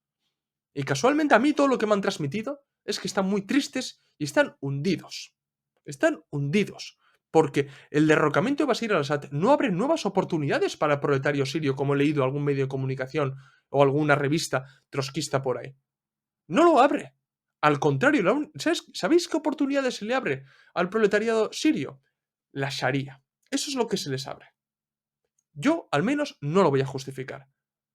Y casualmente a mí todo lo que me han transmitido es que están muy tristes y están hundidos. Están hundidos. Porque el derrocamiento de Bashar al-Assad no abre nuevas oportunidades para el proletario sirio, como he leído algún medio de comunicación o alguna revista trotskista por ahí. No lo abre. Al contrario, ¿sabéis qué oportunidades se le abre al proletariado sirio? La Sharia. Eso es lo que se les abre. Yo, al menos, no lo voy a justificar.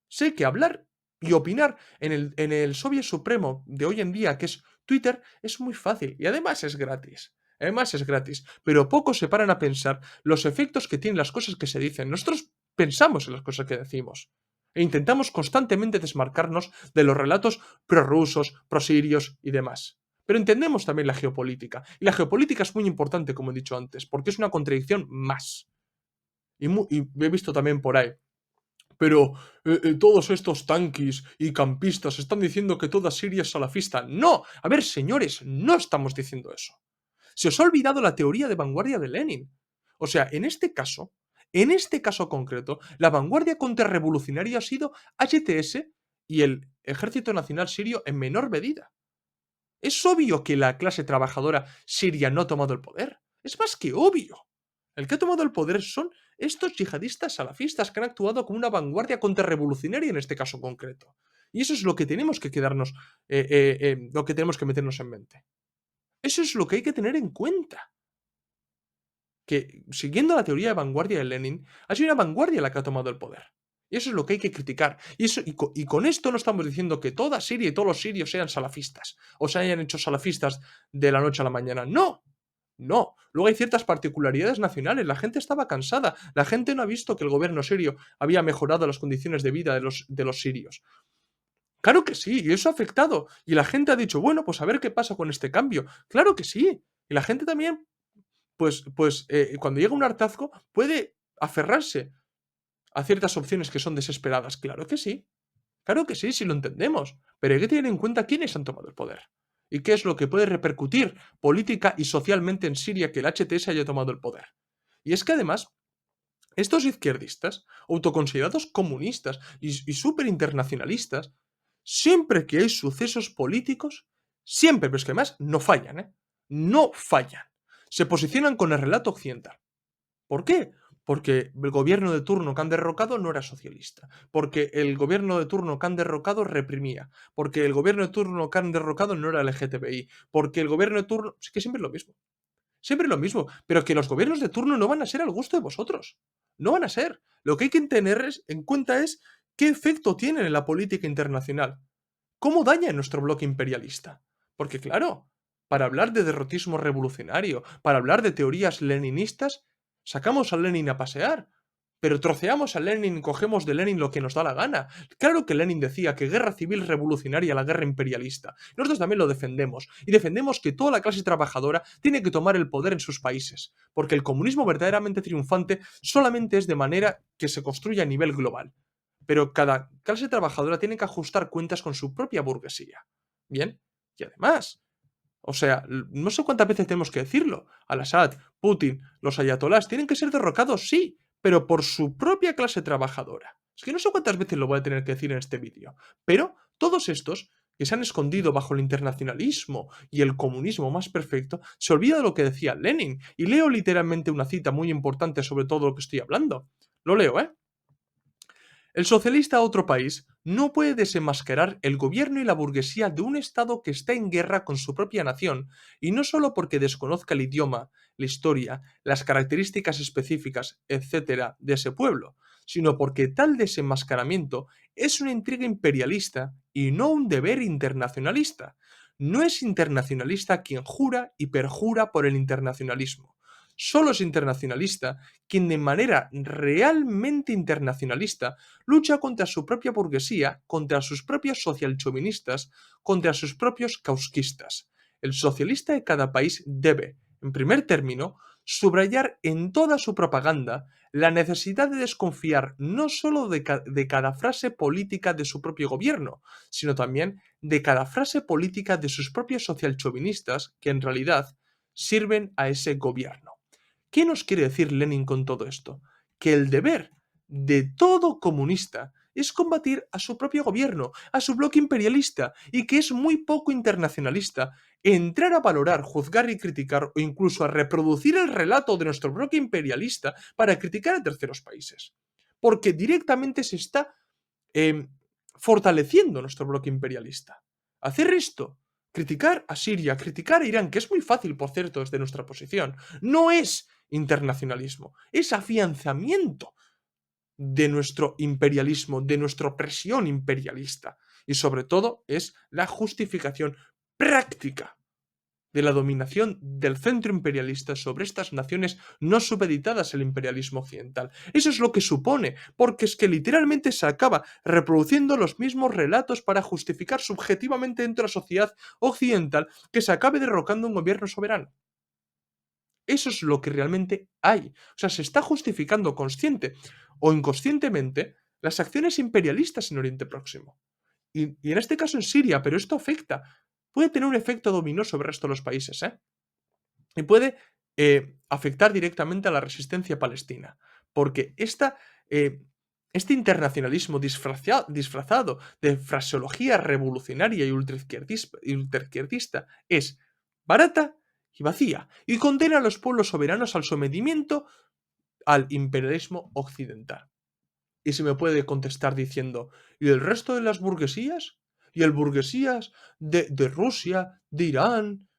Sé que hablar y opinar en el Soviet Supremo de hoy en día, que es Twitter, es muy fácil y además es gratis. Además es gratis, pero pocos se paran a pensar los efectos que tienen las cosas que se dicen. Nosotros pensamos en las cosas que decimos e intentamos constantemente desmarcarnos de los relatos prorrusos, prosirios y demás. Pero entendemos también la geopolítica. Y la geopolítica es muy importante, como he dicho antes, porque es una contradicción más. Y he visto también por ahí. Pero todos estos tanquis y campistas están diciendo que toda Siria es salafista. No, a ver, señores, no estamos diciendo eso. Se os ha olvidado la teoría de vanguardia de Lenin. O sea, en este caso concreto, la vanguardia contrarrevolucionaria ha sido HTS y el Ejército Nacional Sirio en menor medida. Es obvio que la clase trabajadora siria no ha tomado el poder. Es más que obvio. El que ha tomado el poder son estos yihadistas salafistas que han actuado como una vanguardia contrarrevolucionaria en este caso concreto. Y eso es lo que tenemos que quedarnos, lo que tenemos que meternos en mente. Eso es lo que hay que tener en cuenta. Que siguiendo la teoría de vanguardia de Lenin, ha sido una vanguardia la que ha tomado el poder. Y eso es lo que hay que criticar. Y con esto no estamos diciendo que toda Siria y todos los sirios sean salafistas o se hayan hecho salafistas de la noche a la mañana. No, no. Luego hay ciertas particularidades nacionales. La gente estaba cansada. La gente no ha visto que el gobierno sirio había mejorado las condiciones de vida de los sirios. Claro que sí, y eso ha afectado. Y la gente ha dicho, bueno, pues a ver qué pasa con este cambio. Claro que sí. Y la gente también cuando llega un hartazgo, puede aferrarse a ciertas opciones que son desesperadas. Claro que sí, si lo entendemos. Pero hay que tener en cuenta quiénes han tomado el poder. Y qué es lo que puede repercutir política y socialmente en Siria que el HTS haya tomado el poder. Y es que además, estos izquierdistas, autoconsiderados comunistas y súper internacionalistas, siempre que hay sucesos políticos, siempre, pero es que además no fallan, ¿eh? No fallan. Se posicionan con el relato occidental. ¿Por qué? Porque el gobierno de turno que han derrocado no era socialista. Porque el gobierno de turno que han derrocado reprimía. Porque el gobierno de turno que han derrocado no era LGTBI. Porque el gobierno de turno... Es que siempre es lo mismo. Siempre es lo mismo. Pero que los gobiernos de turno no van a ser al gusto de vosotros. No van a ser. Lo que hay que tener en cuenta es qué efecto tienen en la política internacional. ¿Cómo daña nuestro bloque imperialista? Porque claro, para hablar de derrotismo revolucionario, para hablar de teorías leninistas, sacamos a Lenin a pasear, pero troceamos a Lenin y cogemos de Lenin lo que nos da la gana. Claro que Lenin decía que guerra civil revolucionaria la guerra imperialista. Nosotros también lo defendemos, y defendemos que toda la clase trabajadora tiene que tomar el poder en sus países, porque el comunismo verdaderamente triunfante solamente es de manera que se construye a nivel global. Pero cada clase trabajadora tiene que ajustar cuentas con su propia burguesía. Bien, y además, o sea, no sé cuántas veces tenemos que decirlo. Al-Assad, Putin, los ayatolás tienen que ser derrocados, sí, pero por su propia clase trabajadora. Es que no sé cuántas veces lo voy a tener que decir en este vídeo, pero todos estos que se han escondido bajo el internacionalismo y el comunismo más perfecto, se olvida de lo que decía Lenin. Y leo literalmente una cita muy importante sobre todo lo que estoy hablando. Lo leo, ¿eh? El socialista de otro país no puede desenmascarar el gobierno y la burguesía de un Estado que está en guerra con su propia nación, y no solo porque desconozca el idioma, la historia, las características específicas, etcétera, de ese pueblo, sino porque tal desenmascaramiento es una intriga imperialista y no un deber internacionalista. No es internacionalista quien jura y perjura por el internacionalismo. Solo es internacionalista quien de manera realmente internacionalista lucha contra su propia burguesía, contra sus propios socialchauvinistas, contra sus propios causquistas. El socialista de cada país debe, en primer término, subrayar en toda su propaganda la necesidad de desconfiar no solo de cada frase política de su propio gobierno, sino también de cada frase política de sus propios socialchauvinistas que en realidad sirven a ese gobierno. ¿Qué nos quiere decir Lenin con todo esto? Que el deber de todo comunista es combatir a su propio gobierno, a su bloque imperialista, y que es muy poco internacionalista entrar a valorar, juzgar y criticar o incluso a reproducir el relato de nuestro bloque imperialista para criticar a terceros países. Porque directamente se está eh, fortaleciendo nuestro bloque imperialista. Hacer esto, criticar a Siria, criticar a Irán, que es muy fácil, por cierto, desde nuestra posición, no es internacionalismo, es afianzamiento de nuestro imperialismo, de nuestra opresión imperialista. Y sobre todo es la justificación práctica de la dominación del centro imperialista sobre estas naciones no supeditadas al imperialismo occidental. Eso es lo que supone, porque es que literalmente se acaba reproduciendo los mismos relatos para justificar subjetivamente dentro de la sociedad occidental que se acabe derrocando un gobierno soberano. Eso es lo que realmente hay. O sea, se está justificando consciente o inconscientemente las acciones imperialistas en Oriente Próximo. Y en este caso en Siria, pero esto afecta. Puede tener un efecto dominó sobre el resto de los países, ¿eh? Y puede afectar directamente a la resistencia palestina. Porque este internacionalismo disfrazado de fraseología revolucionaria y ultraizquierdista es barata y vacía, y condena a los pueblos soberanos al sometimiento al imperialismo occidental. Y se me puede contestar diciendo, ¿y el resto de las burguesías? ¿Y el burguesías de Rusia, de Irán,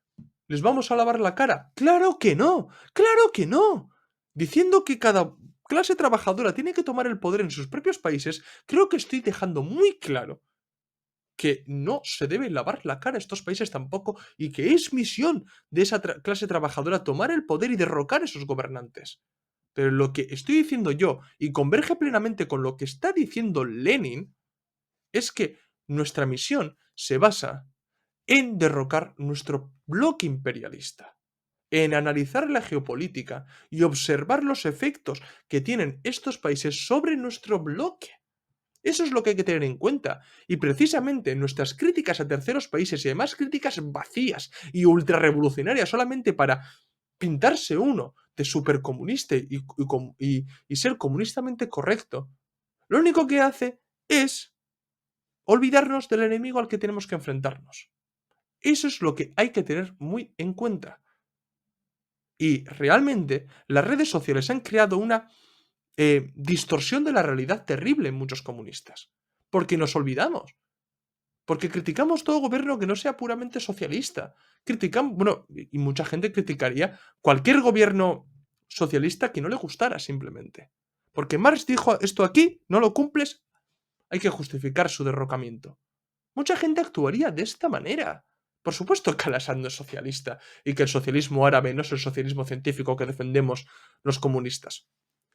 ¿les vamos a lavar la cara? ¡Claro que no! ¡Claro que no! Diciendo que cada clase trabajadora tiene que tomar el poder en sus propios países, creo que estoy dejando muy claro que no se debe lavar la cara a estos países tampoco y que es misión de esa clase trabajadora tomar el poder y derrocar a esos gobernantes. Pero lo que estoy diciendo yo, y converge plenamente con lo que está diciendo Lenin, es que nuestra misión se basa en derrocar nuestro bloque imperialista, en analizar la geopolítica y observar los efectos que tienen estos países sobre nuestro bloque. Eso es lo que hay que tener en cuenta. Y precisamente nuestras críticas a terceros países y además críticas vacías y ultrarrevolucionarias solamente para pintarse uno de supercomunista y ser comunistamente correcto, lo único que hace es olvidarnos del enemigo al que tenemos que enfrentarnos. Eso es lo que hay que tener muy en cuenta. Y realmente las redes sociales han creado una distorsión de la realidad terrible en muchos comunistas. Porque nos olvidamos. Porque criticamos todo gobierno que no sea puramente socialista. Criticamos, bueno, y mucha gente criticaría cualquier gobierno socialista que no le gustara simplemente. Porque Marx dijo esto aquí, no lo cumples, hay que justificar su derrocamiento. Mucha gente actuaría de esta manera. Por supuesto que Al-Assad no es socialista y que el socialismo árabe no es el socialismo científico que defendemos los comunistas.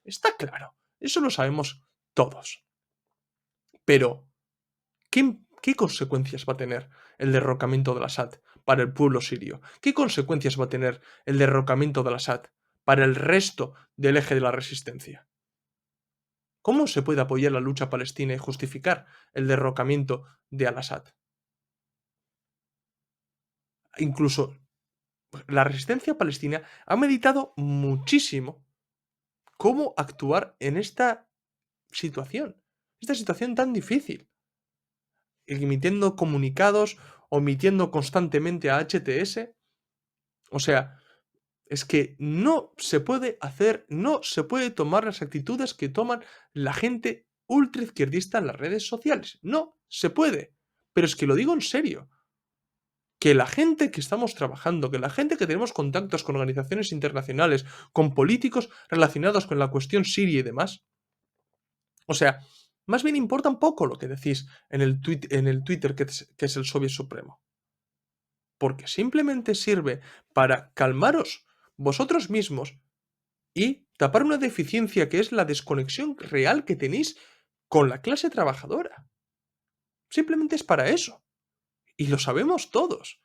Está claro, eso lo sabemos todos. Pero, ¿qué consecuencias va a tener el derrocamiento de Assad para el pueblo sirio? ¿Qué consecuencias va a tener el derrocamiento de Assad para el resto del eje de la resistencia? ¿Cómo se puede apoyar la lucha palestina y justificar el derrocamiento de Al-Assad? Incluso la resistencia palestina ha meditado muchísimo cómo actuar en esta situación. esta situación tan difícil, emitiendo comunicados, omitiendo constantemente a HTS. O sea, es que no se puede hacer, no se puede tomar las actitudes que toman la gente ultraizquierdista en las redes sociales. No se puede. Pero es que lo digo en serio. Que la gente que estamos trabajando, que la gente que tenemos contactos con organizaciones internacionales, con políticos relacionados con la cuestión siria y demás, o sea, más bien importa un poco lo que decís en el Twitter que es el Soviet Supremo. Porque simplemente sirve para calmaros vosotros mismos y tapar una deficiencia que es la desconexión real que tenéis con la clase trabajadora. Simplemente es para eso. Y lo sabemos todos.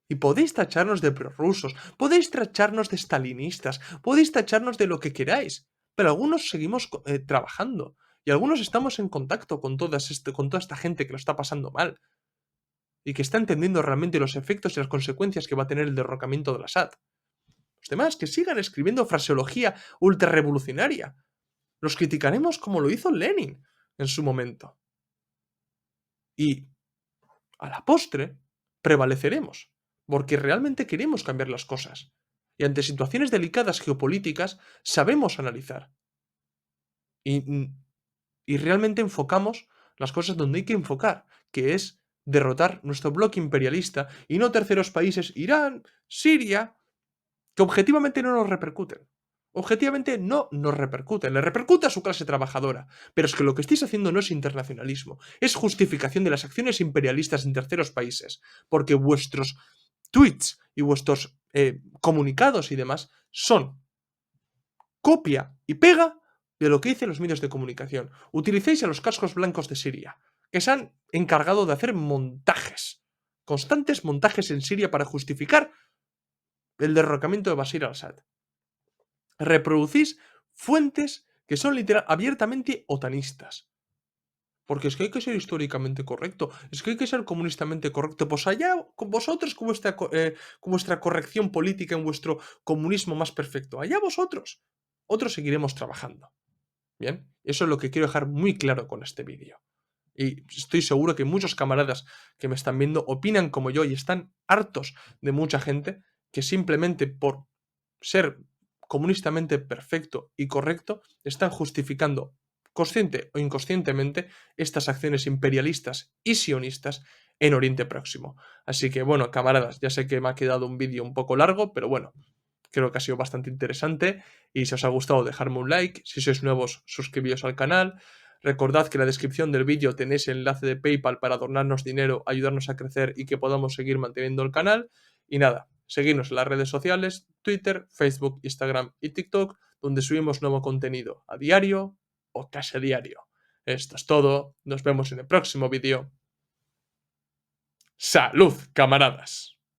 Y podéis tacharnos de prorrusos, podéis tacharnos de stalinistas, podéis tacharnos de lo que queráis, pero algunos seguimos trabajando y algunos estamos en contacto con toda esta gente que lo está pasando mal y que está entendiendo realmente los efectos y las consecuencias que va a tener el derrocamiento de Assad. Los demás que sigan escribiendo fraseología ultrarrevolucionaria. Los criticaremos como lo hizo Lenin en su momento. Y a la postre prevaleceremos, porque realmente queremos cambiar las cosas. Y ante situaciones delicadas geopolíticas sabemos analizar. Y, y realmente enfocamos las cosas donde hay que enfocar, que es derrotar nuestro bloque imperialista y no terceros países, Irán, Siria, que objetivamente no nos repercuten. Objetivamente no nos repercuten, le repercute a su clase trabajadora. Pero es que lo que estáis haciendo no es internacionalismo, es justificación de las acciones imperialistas en terceros países, porque vuestros tweets y vuestros comunicados y demás son copia y pega de lo que dicen los medios de comunicación. Utilicéis a los cascos blancos de Siria, que se han encargado de hacer montajes, constantes montajes en Siria para justificar el derrocamiento de Bashir al-Assad. Reproducís fuentes que son literal abiertamente otanistas. Porque es que hay que ser históricamente correcto, es que hay que ser comunistamente correcto. Pues allá con vosotros con vuestra corrección política en vuestro comunismo más perfecto. Allá vosotros. Otros seguiremos trabajando. Bien, eso es lo que quiero dejar muy claro con este vídeo. Y estoy seguro que muchos camaradas que me están viendo opinan como yo y están hartos de mucha gente que simplemente por ser comunistamente perfecto y correcto están justificando consciente o inconscientemente estas acciones imperialistas y sionistas en Oriente Próximo. Así que bueno, camaradas, ya sé que me ha quedado un vídeo un poco largo, pero bueno, creo que ha sido bastante interesante y si os ha gustado dejadme un like, si sois nuevos suscribíos al canal. Recordad que en la descripción del vídeo tenéis el enlace de PayPal para donarnos dinero, ayudarnos a crecer y que podamos seguir manteniendo el canal. Y nada, seguidnos en las redes sociales, Twitter, Facebook, Instagram y TikTok, donde subimos nuevo contenido a diario o casi a diario. Esto es todo, nos vemos en el próximo vídeo. ¡Salud, camaradas!